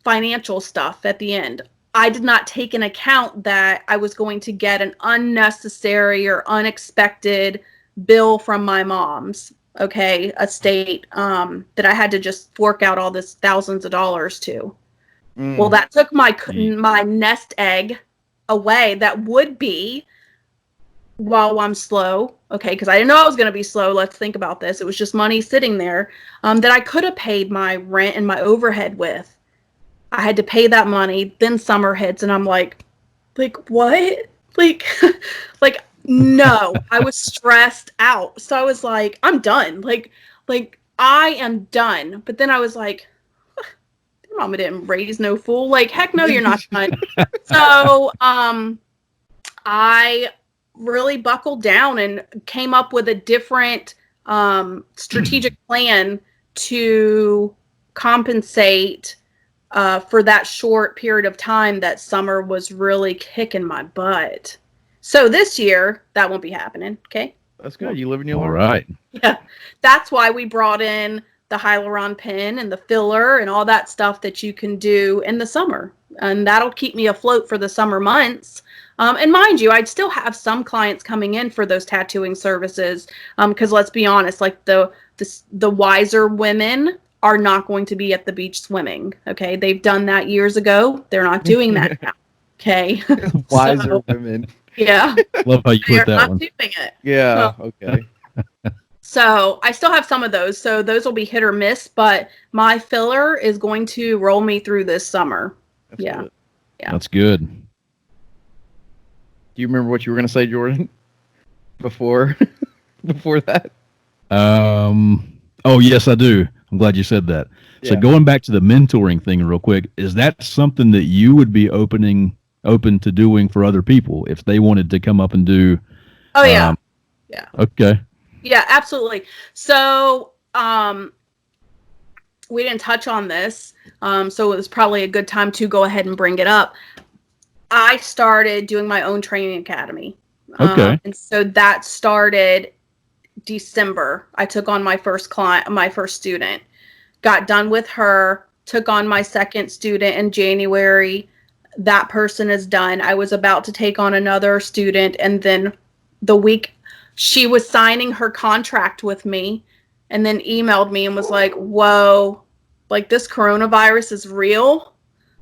financial stuff at the end. I did not take into account that I was going to get an unnecessary or unexpected bill from my mom's, estate, that I had to just fork out all this thousands of dollars to. Well, that took my nest egg away. That would be while I'm slow, because I didn't know I was going to be slow. Let's think about this. It was just money sitting there that I could have paid my rent and my overhead with. I had to pay that money. Then summer hits, and I'm like what? Like no. I was stressed out. So I was like, I'm done. Like I am done. But then I was like, your mama didn't raise no fool. Like, heck no, you're not done. So I really buckled down and came up with a different strategic plan to compensate for that short period of time that summer was really kicking my butt. So this year, that won't be happening, okay? That's good. You live in your All learn. right. Yeah. That's why we brought in the hyaluron pen and the filler and all that stuff that you can do in the summer. And that'll keep me afloat for the summer months. And mind you, I'd still have some clients coming in for those tattooing services. Because let's be honest, like the wiser women are not going to be at the beach swimming. Okay. They've done that years ago. They're not doing that now. Okay. Wiser women. Yeah. Love how you They're put that not one. doing it. Yeah. Okay. So I still have some of those. So those will be hit or miss, but my filler is going to roll me through this summer. That's Yeah. good. Yeah. That's good. Do you remember what you were going to say, Jordan? Before that? Oh, yes, I do. I'm glad you said that. So Yeah. going back to the mentoring thing real quick, is that something that you would be open to doing for other people if they wanted to come up and do? Oh yeah. Yeah. Okay. Yeah, absolutely. So, we didn't touch on this. So it was probably a good time to go ahead and bring it up. I started doing my own training academy. Okay. And so that started December. I took on my first client, my first student, got done with her, took on my second student in January. That person is done. I was about to take on another student, and then the week she was signing her contract with me and then emailed me and was like, whoa, like this coronavirus is real.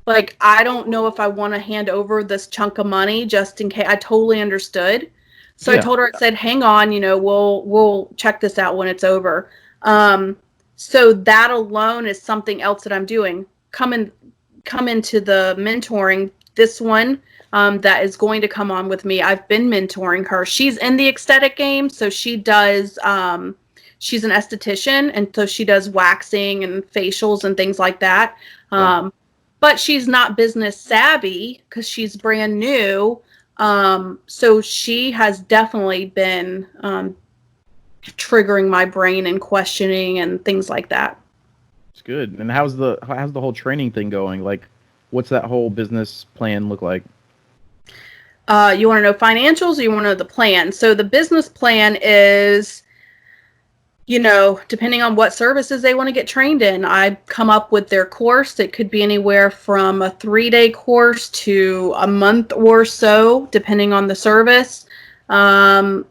Like, I don't know if I want to hand over this chunk of money just in case. I totally understood. So I told her, I said, hang on, we'll check this out when it's over. So that alone is something else that I'm doing. Come into the mentoring. This one that is going to come on with me. I've been mentoring her. She's in the aesthetic game, so she does. She's an esthetician, and so she does waxing and facials and things like that. But she's not business savvy because she's brand new. So she has definitely been triggering my brain and questioning and things like that. It's good. And how's the whole training thing going? Like, what's that whole business plan look like? You want to know financials, or you want to know the plan? So the business plan is, depending on what services they want to get trained in, I come up with their course. It could be anywhere from a 3-day course to a month or so, depending on the service. I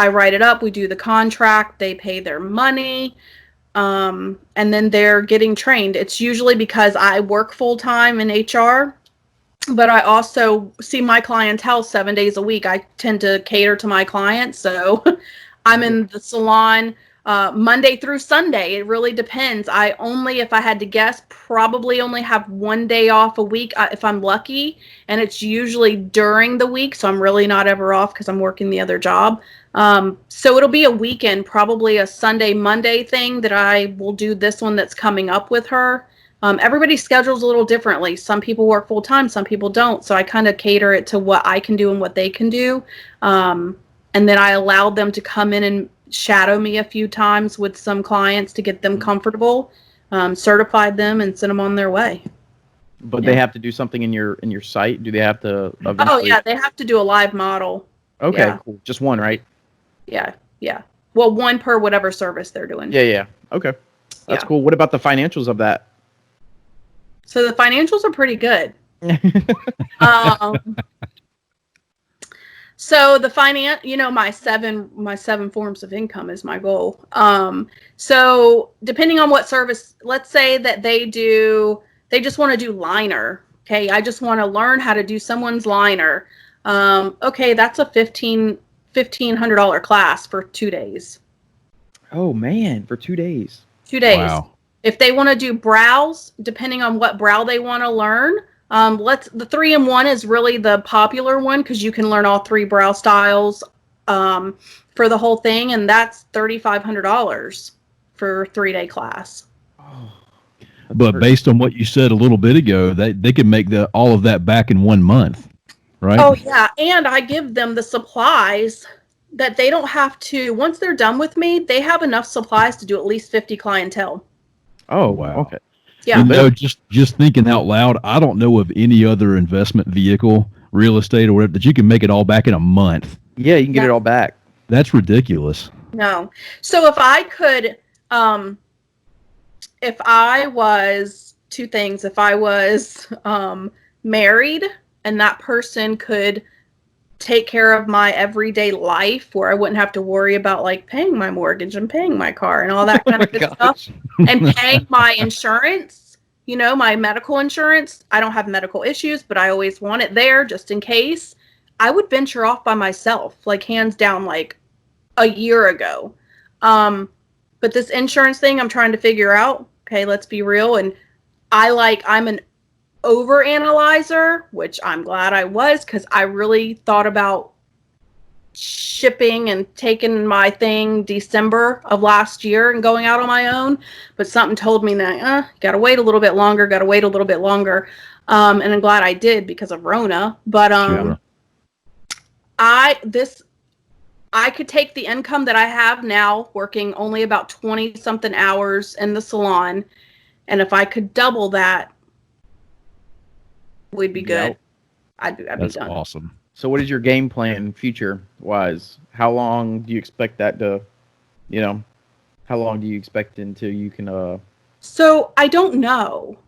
write it up. We do the contract. They pay their money. And then they're getting trained. It's usually because I work full-time in HR, but I also see my clientele 7 days a week. I tend to cater to my clients, so I'm in the salon Monday through Sunday. It really depends. I only, if I had to guess, probably only have 1 day off a week if I'm lucky, and it's usually during the week, so I'm really not ever off because I'm working the other job. So it'll be a weekend, probably a Sunday, Monday thing that I will do this one that's coming up with her. Everybody's schedule's a little differently. Some people work full time, some people don't. So I kind of cater it to what I can do and what they can do. And then I allowed them to come in and shadow me a few times with some clients to get them comfortable, certified them, and sent them on their way. But they have to do something in your site? Do they have to eventually... Oh, yeah, they have to do a live model. Okay, Yeah. cool. Just one, right? Yeah. Well, one per whatever service they're doing. Yeah. Okay. That's cool. What about the financials of that? So the financials are pretty good. Um, so the finance, my seven forms of income is my goal. So depending on what service, let's say that they just want to do liner. Okay, I just want to learn how to do someone's liner. Okay, that's a $1,500 class for 2 days. Oh man, for 2 days. 2 days. Wow. If they want to do brows, depending on what brow they want to learn, the 3-in-1 is really the popular one because you can learn all 3 brow styles for the whole thing, and that's $3,500 for a 3-day class. Oh, But based on what you said a little bit ago, they could make all of that back in 1 month, right? Oh yeah, and I give them the supplies that they don't have to. Once they're done with me, they have enough supplies to do at least 50 clientele. oh, Wow. okay. Yeah. Just thinking out loud, I don't know of any other investment vehicle, real estate or whatever, that you can make it all back in a month. Yeah, you can get it all back. That's ridiculous. No. So if I could, if I was two things, if I was married and that person could take care of my everyday life where I wouldn't have to worry about like paying my mortgage and paying my car and all that kind of good stuff and paying my insurance, my medical insurance. I don't have medical issues, but I always want it there just in case. I would venture off by myself, like hands down, like a year ago. But this insurance thing I'm trying to figure out. Okay, let's be real. And I'm an overanalyzer, which I'm glad I was, because I really thought about shipping and taking my thing December of last year and going out on my own. But something told me that, gotta wait a little bit longer. And I'm glad I did because of Rona. But Sure. I could take the income that I have now, working only about 20 something hours in the salon, and if I could double that, we'd be good. I'd be That's done. awesome. So what is your game plan future wise? How long do you expect that to, how long do you expect until you can So I don't know.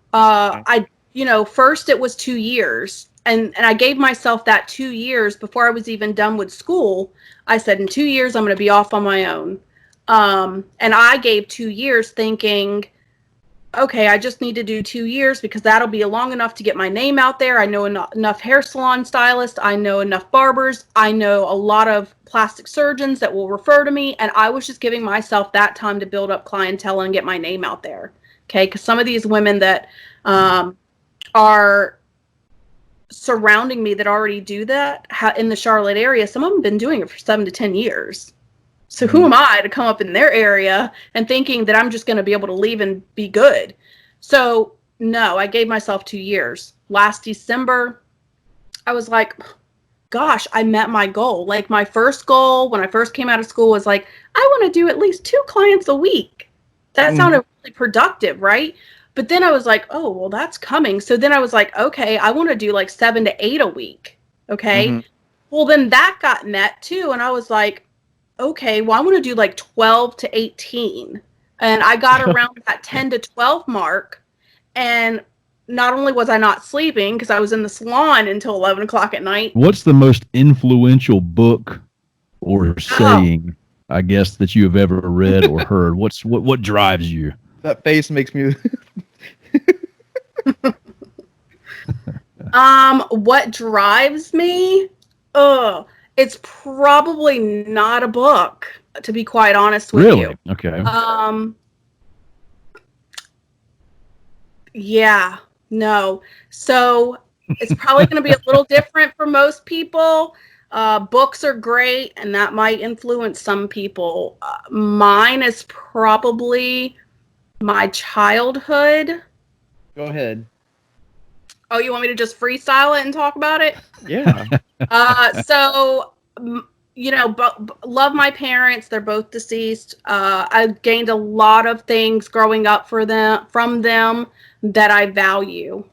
First it was 2 years, and I gave myself that 2 years before I was even done with school. I said in 2 years I'm going to be off on my own. And I gave 2 years thinking, okay, I just need to do 2 years because that'll be long enough to get my name out there. I know enough hair salon stylists. I know enough barbers. I know a lot of plastic surgeons that will refer to me. And I was just giving myself that time to build up clientele and get my name out there. Okay, because some of these women that are surrounding me that already do that in the Charlotte area, some of them have been doing it for 7 to 10 years. So who am I to come up in their area and thinking that I'm just going to be able to leave and be good? So no, I gave myself 2 years. Last December, I was like, gosh, I met my goal. Like my first goal when I first came out of school was like, I want to do at least 2 clients a week. That sounded really productive, right? But then I was like, oh, well, that's coming. So then I was like, okay, I want to do like 7 to 8 a week. Okay. Well, then that got met too. And I was like, okay, well, I want to do like 12 to 18. And I got around that 10 to 12 mark. And not only was I not sleeping because I was in the salon until 11 o'clock at night. What's the most influential book or saying, I guess, that you have ever read or heard? What drives you? That face makes me. What drives me? It's probably not a book, to be quite honest with you. Really? Okay. Yeah, no. So it's probably going to be a little different for most people. Books are great, and that might influence some people. Mine is probably my childhood. Go ahead. Oh, you want me to just freestyle it and talk about it? Yeah. Love my parents. They're both deceased. I gained a lot of things growing up from them that I value,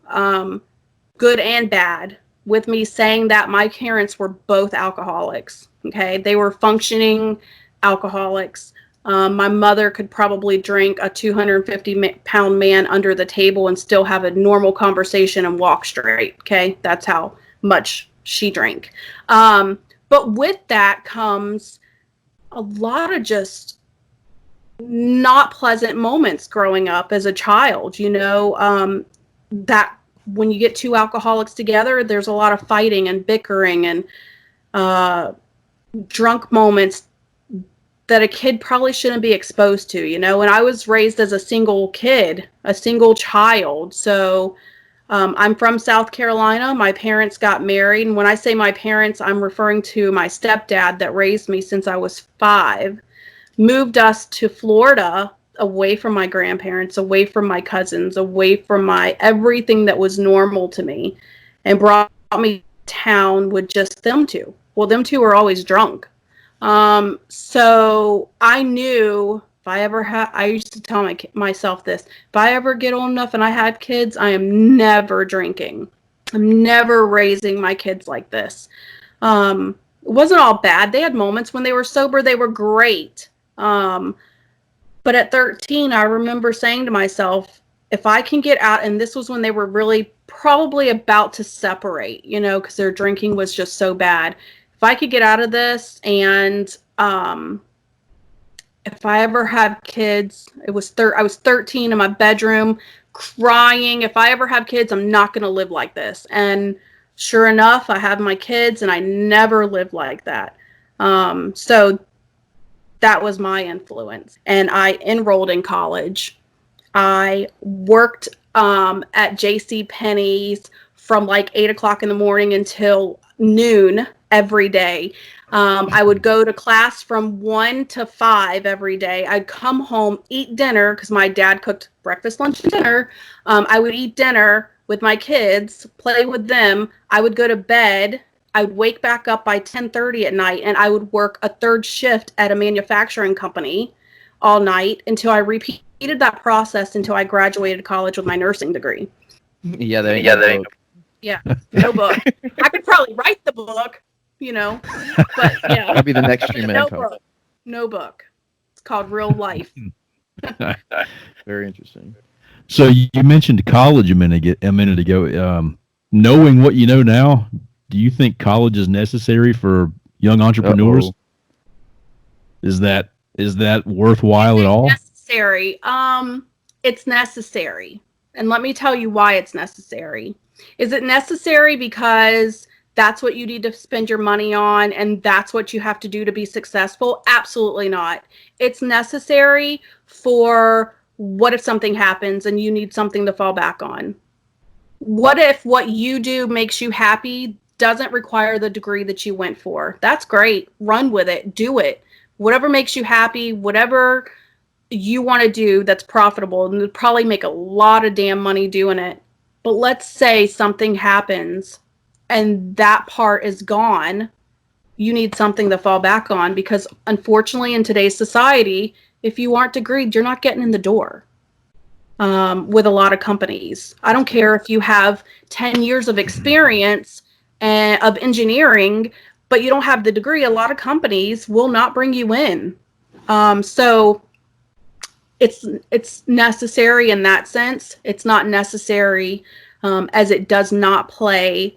good and bad. With me saying that, my parents were both alcoholics. Okay, they were functioning alcoholics. My mother could probably drink a 250-pound man under the table and still have a normal conversation and walk straight. Okay, that's how much she drank. But with that comes a lot of just not pleasant moments growing up as a child. That when you get two alcoholics together, there's a lot of fighting and bickering and drunk moments that a kid probably shouldn't be exposed to, and I was raised as a single kid, a single child. So I'm from South Carolina. My parents got married. And when I say my parents, I'm referring to my stepdad that raised me since I was 5, moved us to Florida, away from my grandparents, away from my cousins, away from my everything that was normal to me, and brought me to town with just them two. Well, them two were always drunk. So I knew if I ever I used to tell myself this, if I ever get old enough and I have kids, I am never drinking. I'm never raising my kids like this. It wasn't all bad. They had moments when they were sober. They were great. But at 13, I remember saying to myself, if I can get out, and this was when they were really probably about to separate, because their drinking was just so bad. If I could get out of this, and if I ever have kids, I was 13 in my bedroom crying. If I ever have kids, I'm not going to live like this. And sure enough, I have my kids, and I never lived like that. So that was my influence. And I enrolled in college. I worked at J.C. Penney's from like 8 o'clock in the morning until noon every day. I would go to class from 1 to 5 every day. I'd come home, eat dinner, because my dad cooked breakfast, lunch, and dinner. I would eat dinner with my kids, play with them. I would go to bed. I would wake back up by 10:30 at night, and I would work a third shift at a manufacturing company all night until I repeated that process until I graduated college with my nursing degree. Yeah, there ain't Yeah, no book. I could probably write the book, but yeah. That'd be the next stream of income. Book. No book. It's called Real Life. Very interesting. So you mentioned college a minute ago. Knowing what you know now, do you think college is necessary for young entrepreneurs? Uh-oh. Is that worthwhile at all? Necessary. It's necessary. And let me tell you why it's necessary. Is it necessary because that's what you need to spend your money on and that's what you have to do to be successful? Absolutely not. It's necessary for what if something happens and you need something to fall back on? What if what you do makes you happy, doesn't require the degree that you went for? That's great. Run with it. Do it. Whatever makes you happy, whatever you want to do that's profitable, and you'll probably make a lot of damn money doing it. But let's say something happens and that part is gone. You need something to fall back on because unfortunately in today's society, if you aren't degreed, you're not getting in the door with a lot of companies. I don't care if you have 10 years of experience of engineering, but you don't have the degree. A lot of companies will not bring you in. So it's necessary in that sense. It's not necessary as it does not play.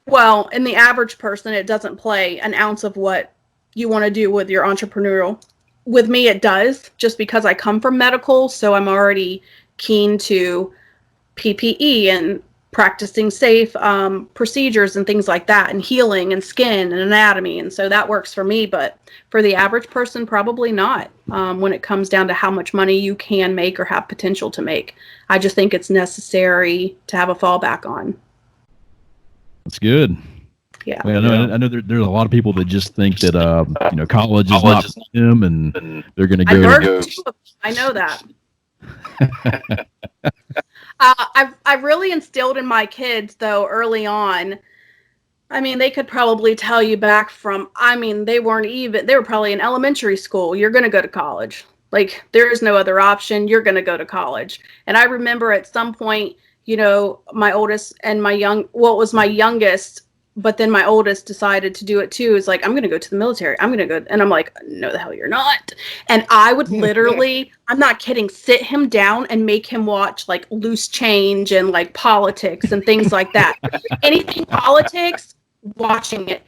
Well, in the average person, it doesn't play an ounce of what you want to do with your entrepreneurial. With me, it does, just because I come from medical, so I'm already keen to PPE and practicing safe procedures and things like that, and healing and skin and anatomy, and so that works for me. But for the average person, probably not when it comes down to how much money you can make or have potential to make. I just think it's necessary to have a fallback on. That's good. Yeah. Well, I know there's a lot of people that just think that college is not for them and they're going to go. I know that. I've really instilled in my kids, though, early on. I mean, they could probably tell you back from, they were probably in elementary school. You're going to go to college. Like, there is no other option. You're going to go to college. And I remember at some point, my oldest and my youngest but then my oldest decided to do it too. Is like, I'm going to go to the military. I'm going to go. And I'm like, no, the hell you're not. And I would literally, I'm not kidding, sit him down and make him watch like Loose Change and like politics and things like that. Anything politics, watching it.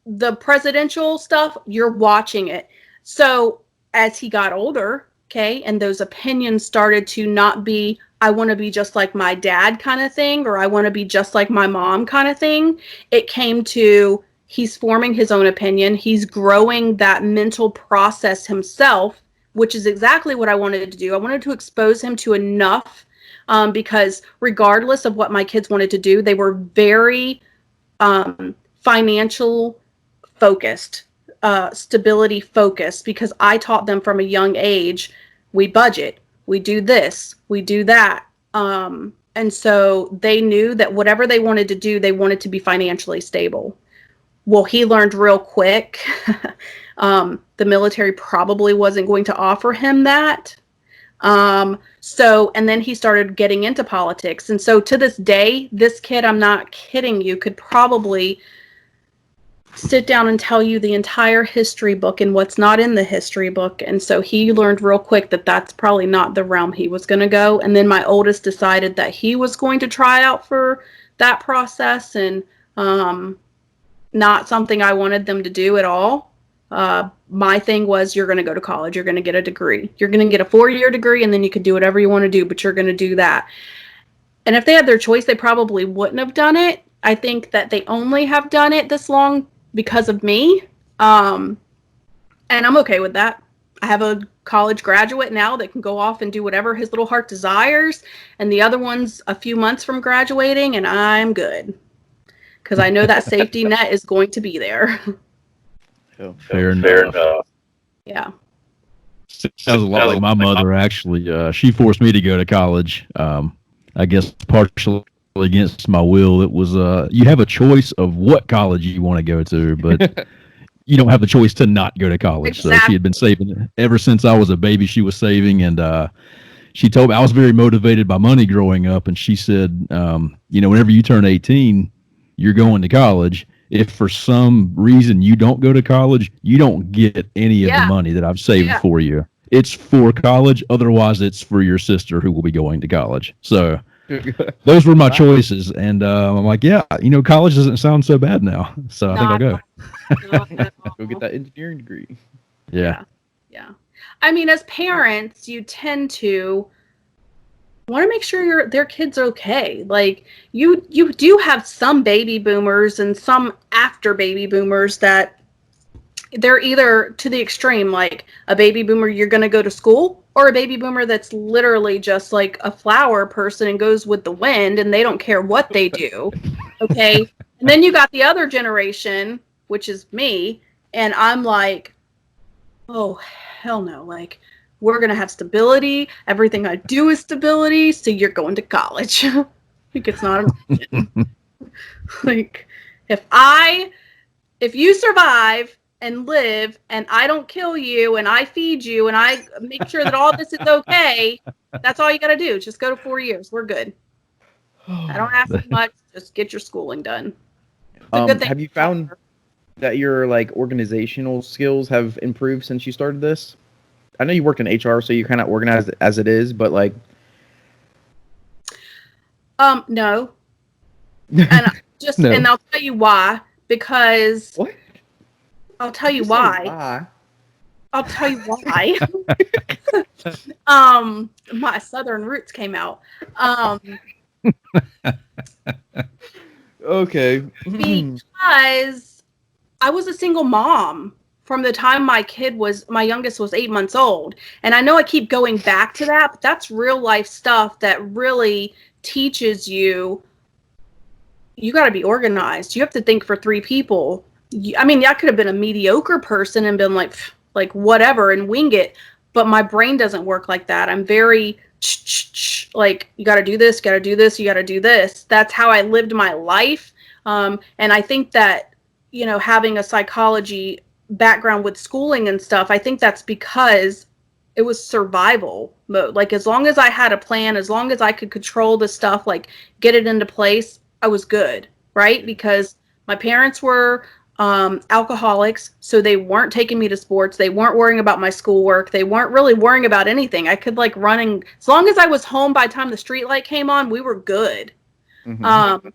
The presidential stuff, you're watching it. So as he got older, okay, and those opinions started to not be, I want to be just like my dad kind of thing, or I want to be just like my mom kind of thing. It came to, he's forming his own opinion. He's growing that mental process himself, which is exactly what I wanted to do. I wanted to expose him to enough because regardless of what my kids wanted to do, they were very financial focused, stability focused, because I taught them from a young age, we budget. We do this, we do that. And so they knew that whatever they wanted to do, they wanted to be financially stable. Well, he learned real quick. The military probably wasn't going to offer him that. And then he started getting into politics. And so to this day, this kid, I'm not kidding you, could probably sit down and tell you the entire history book and what's not in the history book. And so he learned real quick that that's probably not the realm he was going to go. And then my oldest decided that he was going to try out for that process, and not something I wanted them to do at all. My thing was, you're going to go to college, you're going to get a degree, you're going to get a 4-year degree, and then you can do whatever you want to do, but you're going to do that. And if they had their choice, they probably wouldn't have done it. I think that they only have done it this long because of me. And I'm okay with that. I have a college graduate now that can go off and do whatever his little heart desires. And the other one's a few months from graduating, and I'm good. Because I know that safety net is going to be there. Fair enough. Yeah. Sounds a lot like my mother, actually. She forced me to go to college. I guess partially against my will. It was you have a choice of what college you want to go to, but you don't have the choice to not go to college. Exactly. So she had been saving ever since I was a baby. She was saving, and she told me, I was very motivated by money growing up, and she said, whenever you turn 18, you're going to college. If for some reason you don't go to college, you don't get any of the money that I've saved for you. It's for college. Otherwise, it's for your sister who will be going to college. So those were my choices. And I'm like, college doesn't sound so bad now. So I think I'll go. Go get that engineering degree. Yeah. Yeah. I mean, as parents, you tend to want to make sure their kids are okay. Like you do have some baby boomers and some after baby boomers that they're either to the extreme, like a baby boomer, you're going to go to school, or a baby boomer that's literally just like a flower person and goes with the wind and they don't care what they do. Okay. And then you got the other generation, which is me. And I'm like, oh, hell no. Like, we're going to have stability. Everything I do is stability. So you're going to college. Like, it's not a religion. Like, if you survive and live and I don't kill you and I feed you and I make sure that all this is okay, that's all you got to do. Just go to 4 years. We're good. I don't ask much. Just get your schooling done. Have you found that your like organizational skills have improved since you started this? I know you worked in HR, so you're kind of organized as it is, but like, no. And no. And I'll tell you why. Because what? I'll tell you why. I'll tell you why. My southern roots came out. Okay. Because I was a single mom from the time my youngest was 8 months old. And I know I keep going back to that, but that's real life stuff that really teaches you got to be organized. You have to think for 3 people. I mean, I could have been a mediocre person and been like whatever and wing it, but my brain doesn't work like that. I'm very like, you got to do this, got to do this, you got to do this. That's how I lived my life. And I think that, having a psychology background with schooling and stuff, I think that's because it was survival mode. Like, as long as I had a plan, as long as I could control the stuff, like get it into place, I was good, right? Because My parents were alcoholics, so they weren't taking me to sports. They weren't worrying about my schoolwork. They weren't really worrying about anything. I could like running, as long as I was home by the time the street light came on, we were good. Mm-hmm.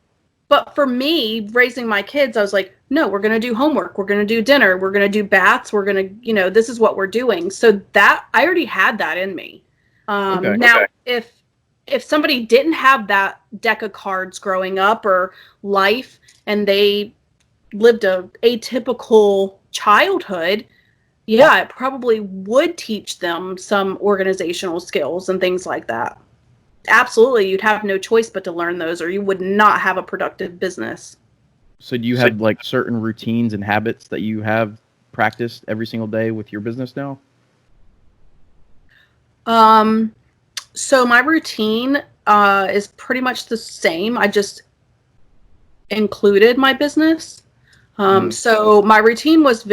But for me, raising my kids, I was like, no, we're going to do homework. We're going to do dinner. We're going to do baths. We're going to, this is what we're doing. So that I already had that in me. Okay. Now, if somebody didn't have that deck of cards growing up or life, and they lived a atypical childhood, yeah, I probably would teach them some organizational skills and things like that. Absolutely, you'd have no choice but to learn those, or you would not have a productive business. So do you have like certain routines and habits that you have practiced every single day with your business now? So my routine is pretty much the same. I just included my business. So my routine was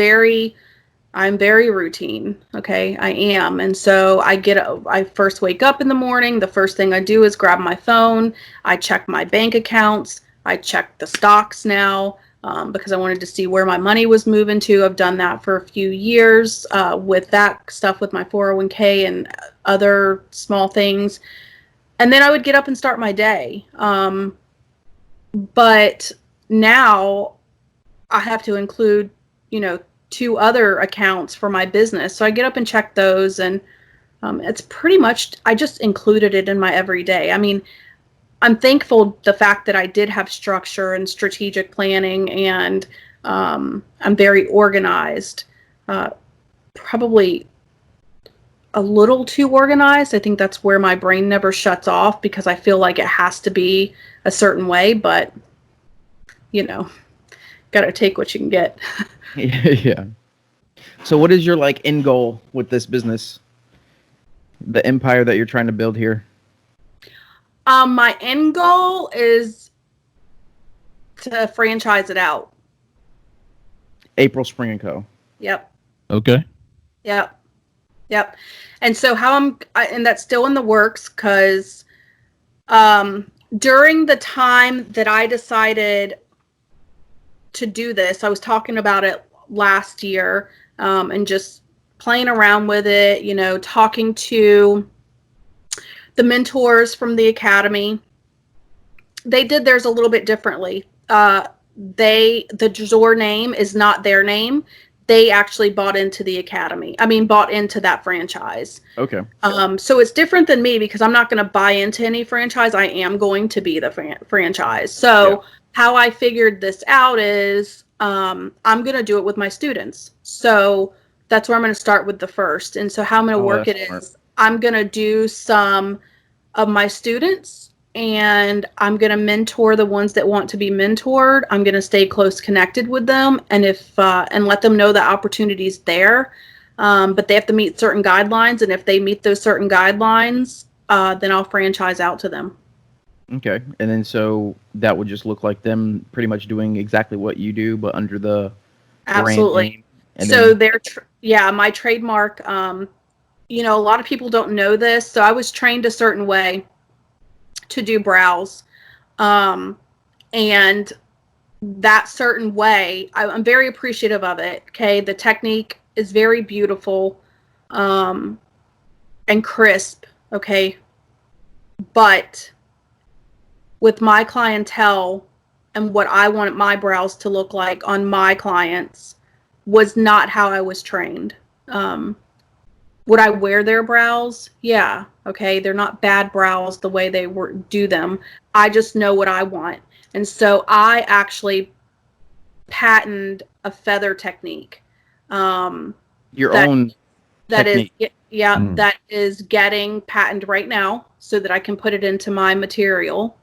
I'm very routine. Okay, I am. And so I first wake up in the morning. The first thing I do is grab my phone. I check my bank accounts. I check the stocks now because I wanted to see where my money was moving to. I've done that for a few years with that stuff with my 401k and other small things. And then I would get up and start my day. But now I have to include, 2 other accounts for my business. So I get up and check those, and it's pretty much, I just included it in my everyday. I mean, I'm thankful the fact that I did have structure and strategic planning, and I'm very organized. Probably a little too organized. I think that's where my brain never shuts off because I feel like it has to be a certain way, but got to take what you can get. Yeah. So what is your like end goal with this business? The empire that you're trying to build here? My end goal is to franchise it out. April Spring & Co. Yep. Okay. Yep. And so and that's still in the works because during the time that I decided to do this, I was talking about it last year and just playing around with it, talking to the mentors from the academy. They did theirs a little bit differently. The Jazor name is not their name. They actually bought into the academy. Bought into that franchise. Okay. So it's different than me because I'm not going to buy into any franchise. I am going to be the franchise. So how I figured this out is I'm going to do it with my students. So that's where I'm going to start with the first. And so how I'm going to work it is I'm going to do some of my students, and I'm going to mentor the ones that want to be mentored. I'm going to stay close connected with them, and and let them know the opportunity's there. But they have to meet certain guidelines, and if they meet those certain guidelines, then I'll franchise out to them. Okay. And then so that would just look like them pretty much doing exactly what you do, but under the Absolutely. brand name. And so then, my trademark, a lot of people don't know this. So I was trained a certain way to do brows. And that certain way, I'm very appreciative of it. Okay. The technique is very beautiful and crisp. Okay. But with my clientele and what I wanted my brows to look like on my clients was not how I was trained. Would I wear their brows? Yeah. Okay. They're not bad brows the way they do them. I just know what I want. And so I actually patented a feather technique. your own That technique. that is getting patented right now so that I can put it into my material.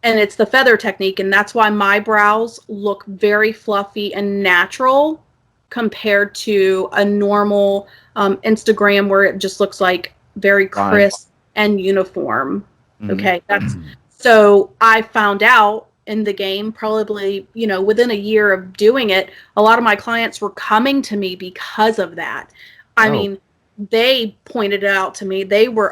And it's the feather technique, and that's why my brows look very fluffy and natural compared to a normal Instagram where it just looks like very crisp and uniform. Okay, so I found out in the game probably, within a year of doing it, a lot of my clients were coming to me because of that. I mean, they pointed it out to me.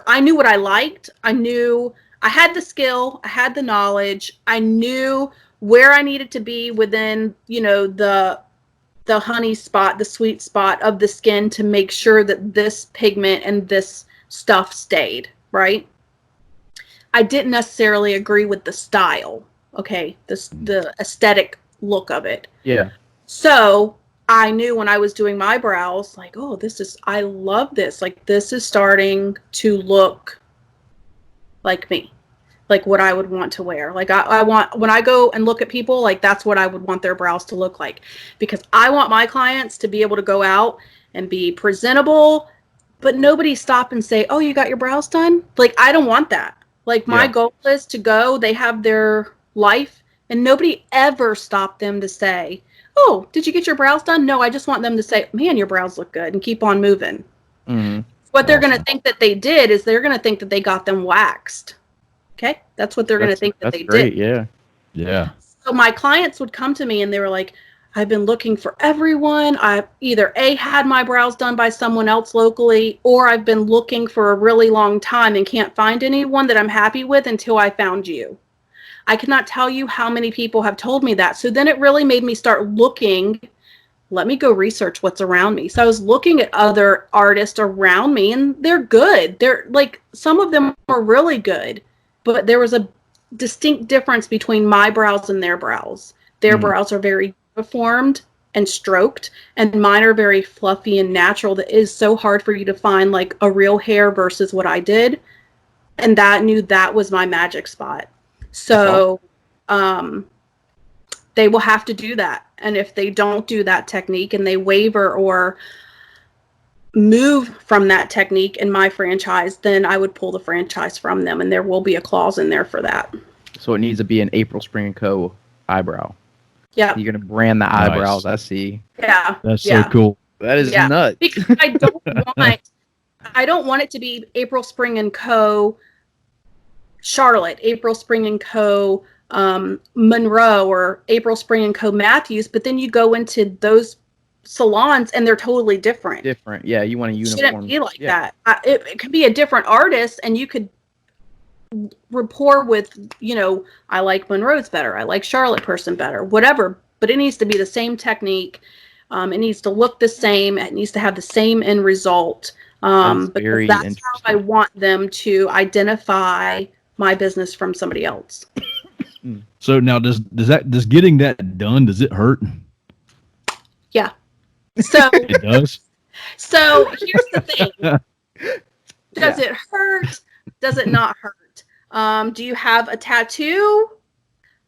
I knew what I liked. I knew I had the skill, I had the knowledge, I knew where I needed to be within, the honey spot, the sweet spot of the skin to make sure that this pigment and this stuff stayed, right? I didn't necessarily agree with the style, okay? The aesthetic look of it. Yeah. So I knew when I was doing my brows, like, oh, I love this. Like, this is starting to look like me, like what I would want to wear. Like, I want, when I go and look at people, like, that's what I would want their brows to look like. Because I want my clients to be able to go out and be presentable, but nobody stop and say, oh, you got your brows done? Like, I don't want that. Like, my goal is to go, they have their life, and nobody ever stopped them to say, oh, did you get your brows done? No, I just want them to say, man, your brows look good, and keep on moving. Mm-hmm. What they're going to think that they did is they're going to think that they got them waxed. Okay? That's what they're going to think that they great, did. Yeah. Yeah. So my clients would come to me and they were like, I've been looking for everyone. I've either had my brows done by someone else locally, or I've been looking for a really long time and can't find anyone that I'm happy with until I found you. I cannot tell you how many people have told me that. So then it really made me start looking. Let me go research what's around me. So I was looking at other artists around me, and they're good. They're like, some of them are really good, but there was a distinct difference between my brows and their brows. Their brows are very uniformed and stroked, and mine are very fluffy and natural. That is so hard for you to find like a real hair versus what I did. And that was my magic spot. So they will have to do that. And if they don't do that technique and they waver or move from that technique in my franchise, then I would pull the franchise from them, and there will be a clause in there for that. So it needs to be an April Spring & Co. eyebrow. Yeah. You're going to brand the eyebrows, I see. Yeah. That's so cool. That is nuts. Because I don't want it to be April Spring & Co. Charlotte, April Spring & Co. Monroe, or April Spring & Co. Matthews, but then you go into those salons and they're totally different. Yeah, you want a uniform. It shouldn't be like that. It could be a different artist, and you could rapport with, I like Monroe's better, I like Charlotte person better, whatever, but it needs to be the same technique. It needs to look the same. It needs to have the same end result. Because that's how I want them to identify my business from somebody else. So now does getting that done, does it hurt? Yeah. So it does. So here's the thing. Does it hurt? Does it not hurt? Do you have a tattoo?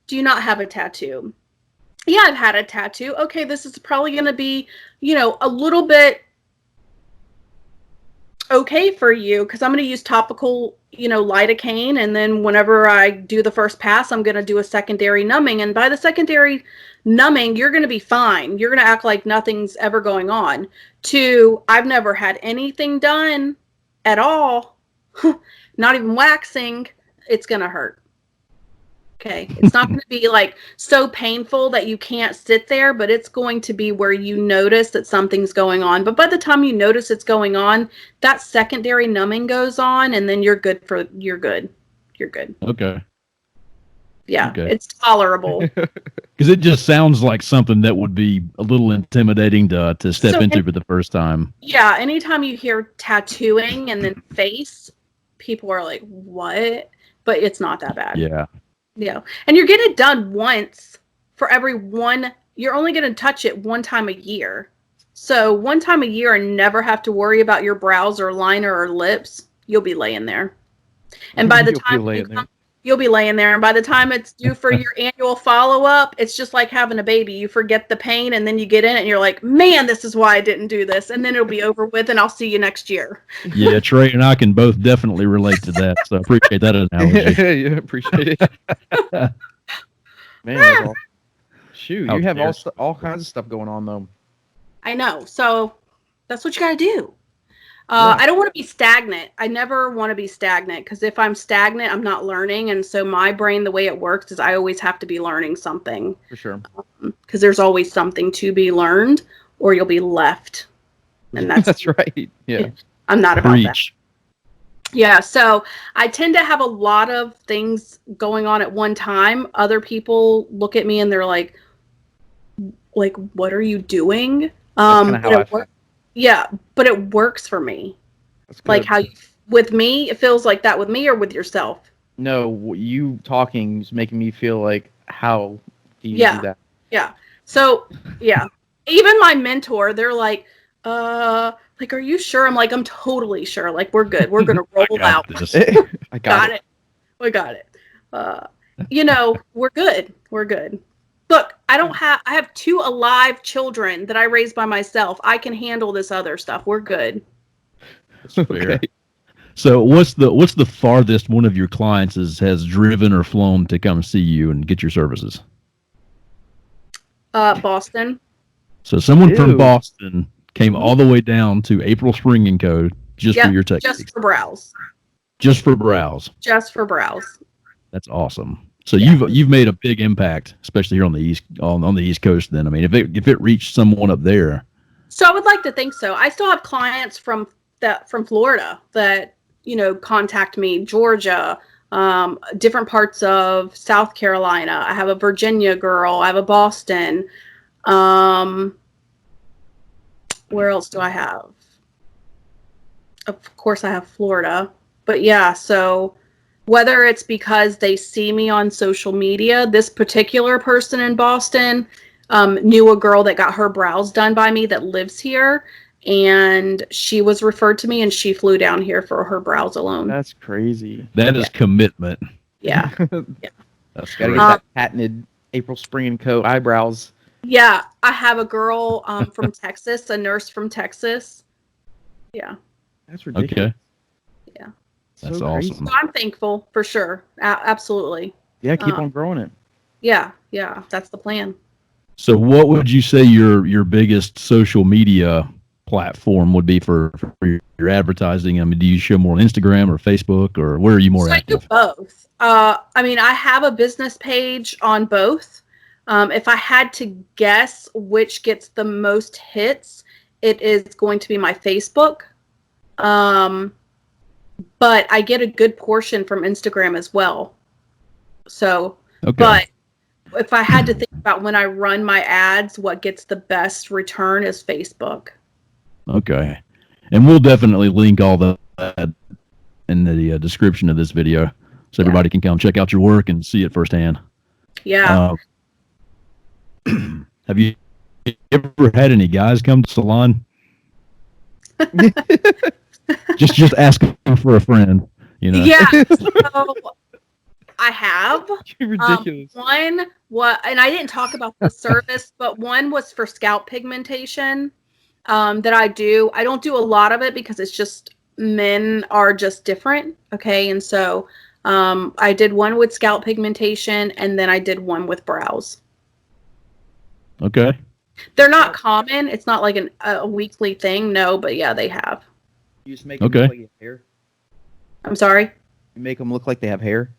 Do you not have a tattoo? Yeah, I've had a tattoo. Okay, this is probably going to be, a little bit okay for you, because I'm going to use topical, lidocaine, and then whenever I do the first pass, I'm going to do a secondary numbing, and by the secondary numbing, you're going to be fine. You're going to act like nothing's ever going on. To, I've never had anything done at all, not even waxing, it's going to hurt. Okay, it's not going to be like so painful that you can't sit there, but it's going to be where you notice that something's going on. But by the time you notice it's going on, that secondary numbing goes on, and then you're good. You're good. Okay. Yeah, it's tolerable. Because it just sounds like something that would be a little intimidating to step into for the first time. Yeah, anytime you hear tattooing and then face, people are like, what? But it's not that bad. Yeah. Yeah. And you're getting it done once for every one. You're only going to touch it one time a year. So one time a year and never have to worry about your brows or liner or lips. You'll be laying there. And by the time you'll be laying there. And by the time it's due for your annual follow-up, it's just like having a baby. You forget the pain, and then you get in it and you're like, man, this is why I didn't do this. And then it'll be over with, and I'll see you next year. Yeah, Trey and I can both definitely relate to that. So I appreciate that analogy. Yeah, appreciate it. Man, shoot, you have all kinds of stuff going on, though. I know. So that's what you got to do. I don't want to be stagnant. I never want to be stagnant, because if I'm stagnant, I'm not learning. And so my brain, the way it works is I always have to be learning something. For sure. Because there's always something to be learned, or you'll be left. And that's right. Yeah. I'm not about that. Yeah, so I tend to have a lot of things going on at one time. Other people look at me and they're like, what are you doing? That's kind of But how I it feel. yeah, but it works for me. That's Like good. how you, with me, it feels like that with me or with yourself. No, you talking is making me feel like, how do you do Yeah, that? yeah. So yeah, even my mentor, they're like, are you sure? I'm like, I'm totally sure. Like, we're good. We're gonna I roll got out. this. I got Got it. it. We got it. Uh, we're good. We're good. Look, I have 2 alive children that I raised by myself. I can handle this other stuff. We're good. That's Okay. fair. So what's the farthest one of your clients has driven or flown to come see you and get your services? Boston. So someone from Ew. Boston came Hmm. all the way down to April Spring and Co. just for Yep. your Just techniques, for browse. just for browse. Just for browse. That's awesome. So Yeah. you've made a big impact, especially here on the East Coast. Then I mean, if it reached someone up there, So I would like to think so. I still have clients from Florida that contact me, Georgia, different parts of South Carolina. I have a Virginia girl. I have a Boston. Um, where else do I have? Of course, I have Florida. But yeah, so whether it's because they see me on social media, this particular person in Boston knew a girl that got her brows done by me that lives here. And she was referred to me and she flew down here for her brows alone. That's crazy. that Yeah. is commitment. Yeah. Gotta That's get great. that patented April Spring and Co. eyebrows. Yeah. I have a girl from Texas, a nurse from Texas. Yeah. That's ridiculous. Okay, Yeah. that's So crazy. awesome. So I'm thankful for sure. Absolutely. Yeah, keep Um, on growing it. yeah. Yeah. That's the plan. So what would you say your biggest social media platform would be for your advertising? I mean, do you show more on Instagram or Facebook, or where are you more So I do active? both. I mean, I have a business page on both. If I had to guess which gets the most hits, it is going to be my Facebook. Um, but I get a good portion from Instagram as well. So, Okay. but if I had to think about when I run my ads, what gets the best return is Facebook. Okay. And we'll definitely link all that in the description of this video so Yeah. everybody can come check out your work and see it firsthand. Yeah. Uh, have you ever had any guys come to salon? Just ask them for a friend, you know. Yeah. So I have. Ridiculous. One what and I didn't talk about the service, but one was for scalp pigmentation that I do. I don't do a lot of it because it's just men are just different. Okay. And so I did one with scalp pigmentation and then I did one with brows. Okay. They're not common. It's not like a weekly thing. No, but yeah, they have. You just make them Okay. look like you have hair. I'm sorry. You make them look like they have hair.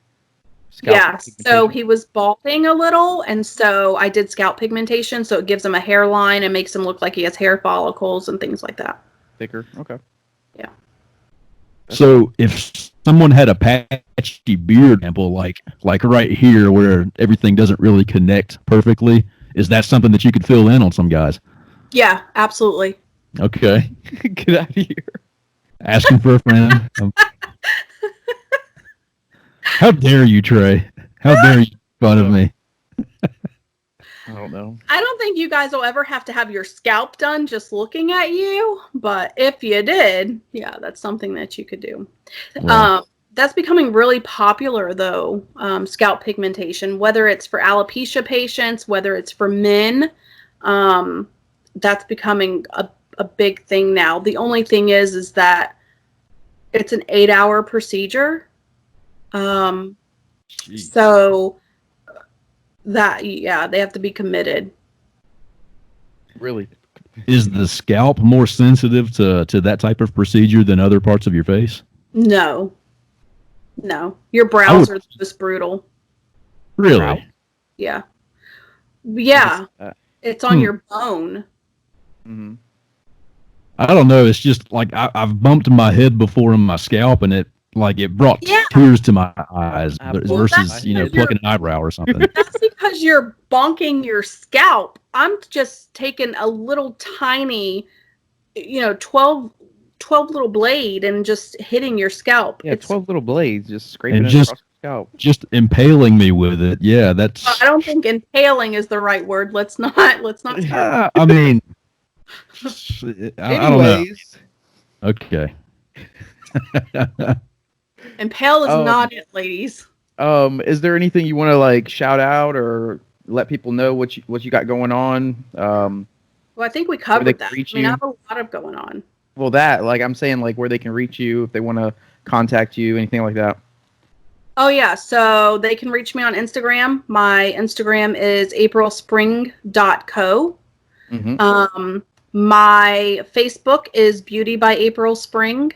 Scalp Yeah, so pigmentation. he was balding a little, and so I did scalp pigmentation, so it gives him a hairline and makes him look like he has hair follicles and things like that. Thicker. Okay. Yeah. So if someone had a patchy beard example, like right here where everything doesn't really connect perfectly, is that something that you could fill in on some guys? Yeah, absolutely. Okay. Get out of here. Asking for a friend. How dare you, Trey? How dare you make fun of me? I don't know. I don't think you guys will ever have to have your scalp done just looking at you, but if you did, yeah, that's something that you could do. Well, That's becoming really popular, though, scalp pigmentation, whether it's for alopecia patients, whether it's for men. That's becoming a big thing now. The only thing is that it's an 8-hour procedure. geez. So that, yeah, they have to be committed. Really? Is the scalp more sensitive to that type of procedure than other parts of your face? No, your brows are the most brutal. Really? Brow? Yeah. Yeah. It's on your bone. Mm-hmm. I don't know. It's just like I've bumped my head before in my scalp, and like it brought Yeah. tears to my eyes Well, versus that's you know because you're- plucking an eyebrow or something. That's because you're bonking your scalp. I'm just taking a little tiny, 12 little blade and just hitting your scalp. Yeah, It's 12 little blades just scraping And it just- across the scalp. Just impaling me with it. Yeah, that's. I don't think impaling is the right word. Let's not start. I mean, I don't know. Anyways, Okay. Impale is Um, not it, ladies. is there anything you want to like shout out or let people know what you got going on? Well, I think we they covered can that. reach I mean, I you? have a lot of going on. Well, that like I'm saying like where they can reach you if they want to contact you, anything like that. Oh yeah, so they can reach me on Instagram. My Instagram is aprilspring.co. Mm-hmm. My Facebook is Beauty by April Spring.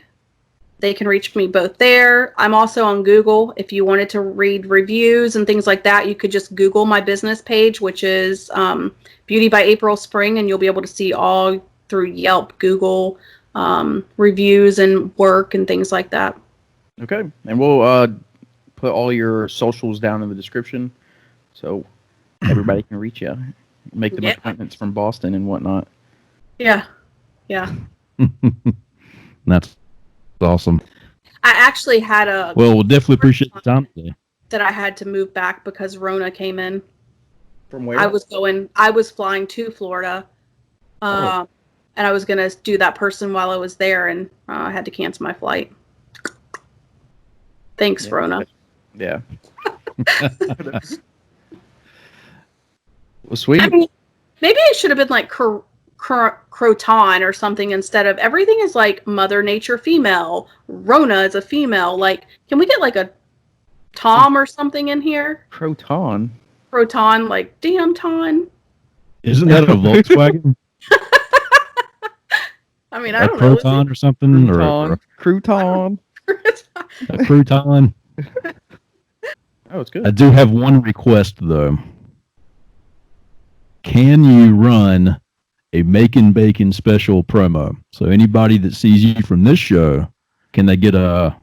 They can reach me both there. I'm also on Google. If you wanted to read reviews and things like that, you could just Google my business page, which is Beauty by April Spring, and you'll be able to see all through Yelp, Google, reviews and work and things like that. Okay, and we'll put all your socials down in the description, so everybody can reach you, make them Yeah. appointments from Boston and whatnot. Yeah. Yeah. That's awesome. I actually had a Well, we'll definitely appreciate the time today. that I had to move back because Rona came in. From where? I was flying to Florida. Oh. And I was going to do that person while I was there, and I had to cancel my flight. Thanks, Yeah. Rona. Yeah. Well, sweet. I mean, maybe it should have been like Croton or something instead of everything is like Mother Nature female. Rona is a female. Like, can we get like a Tom or something in here? Croton. Croton, like, damn Ton. Isn't that a Volkswagen? I mean, I A don't know. Proton or something? Or Crouton. a crouton? Oh, it's I good. do have one request, though. Can you run a Makin Bacon special promo? So anybody that sees you from this show, can they get a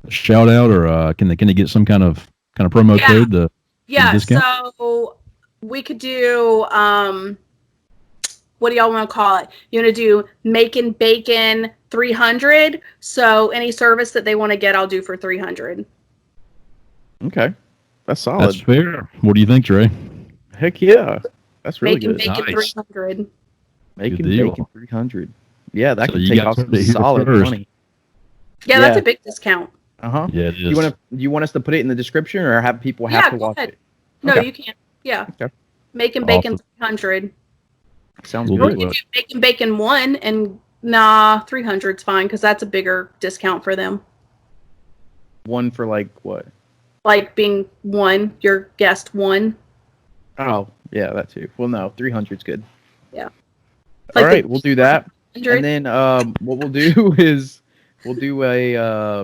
shout out, or can they get some kind of promo Yeah. code? The discount? So we could do what do y'all want to call it? You want to do Makin Bacon 300? So any service that they want to get, I'll do for 300. Okay, that's solid. That's fair. What do you think, Trey? Heck yeah, that's really Makin good. Bacon Nice. 300. Making Good deal. Bacon 300. Yeah, that So could you take got off to some hear it solid first. money. Yeah, that's Yeah. a big discount. Uh huh. Yeah, it is. You want us to put it in the description, or have people have Yeah, to go watch ahead. it? No, Okay. you can't. Yeah. Okay. Makin Bacon Awesome. 300. Sounds We'll Or good. we could do Makin Bacon 1 and 300's fine because that's a bigger discount for them. One for like what? Like being one, your guest one. Oh, yeah, that too. Well, no, 300's good. Yeah. All Like right, the we'll do that. 100. And then what we'll do is we'll do a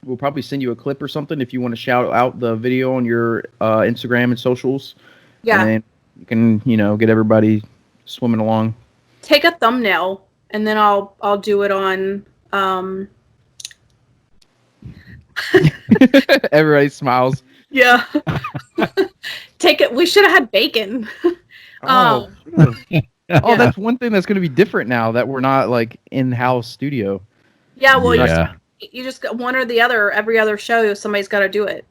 we'll probably send you a clip or something if you want to shout out the video on your Instagram and socials. Yeah. And then you can, get everybody swimming along. Take a thumbnail and then I'll do it on Everybody smiles. yeah. Take it. We should have had bacon. Oh, Yeah. oh, that's one thing that's going to be different now that we're not like in-house studio. Yeah, well Yeah. you just got one or the other every other show somebody's got to do it.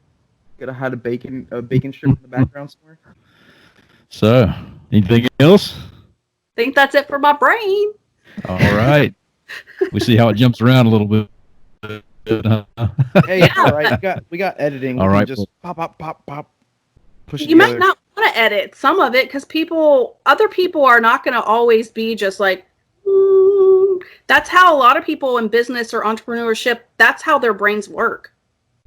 Gotta have a bacon strip in the background somewhere. So, anything else? Think that's it for my brain. All right. We see how it jumps around a little bit. Huh? Hey, it's all right. We got editing. All We can right, just pop. Push it You might together. not want to edit some of it because other people are not going to always be just like, that's how a lot of people in business or entrepreneurship, that's how their brains work.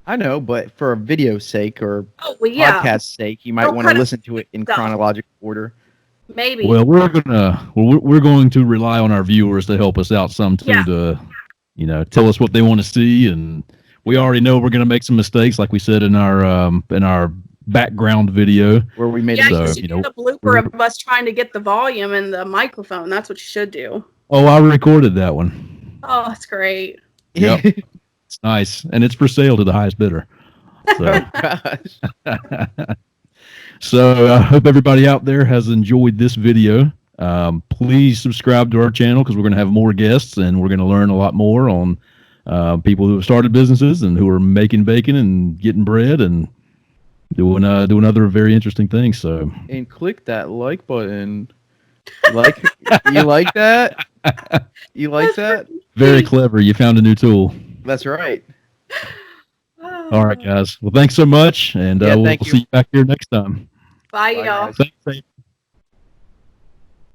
I know, but for a video's sake or Oh, well, yeah, podcast sake, you might Don't want to cut it listen to it in stuff. chronological order. maybe. Well, we're going to rely on our viewers to help us out some too, Yeah. to tell us what they want to see, and we already know we're going to make some mistakes, like we said in our background video. Where we made yeah, a you so, should you know, do the blooper of us trying to get the volume and the microphone. That's what you should do. Oh, I recorded that one. Oh, that's great. Yep. It's nice, and it's for sale to the highest bidder. So, Gosh. so I hope everybody out there has enjoyed this video. Please subscribe to our channel because we're going to have more guests, and we're going to learn a lot more on people who have started businesses and who are making bacon and getting bread and doing other very interesting things. So, And click that like button. Like you like that? You like that? very clever. You found a new tool. That's right. All right, guys. Well, thanks so much, and Yeah, we'll thank you. see you back here next time. Bye, Bye, y'all. guys. Thanks.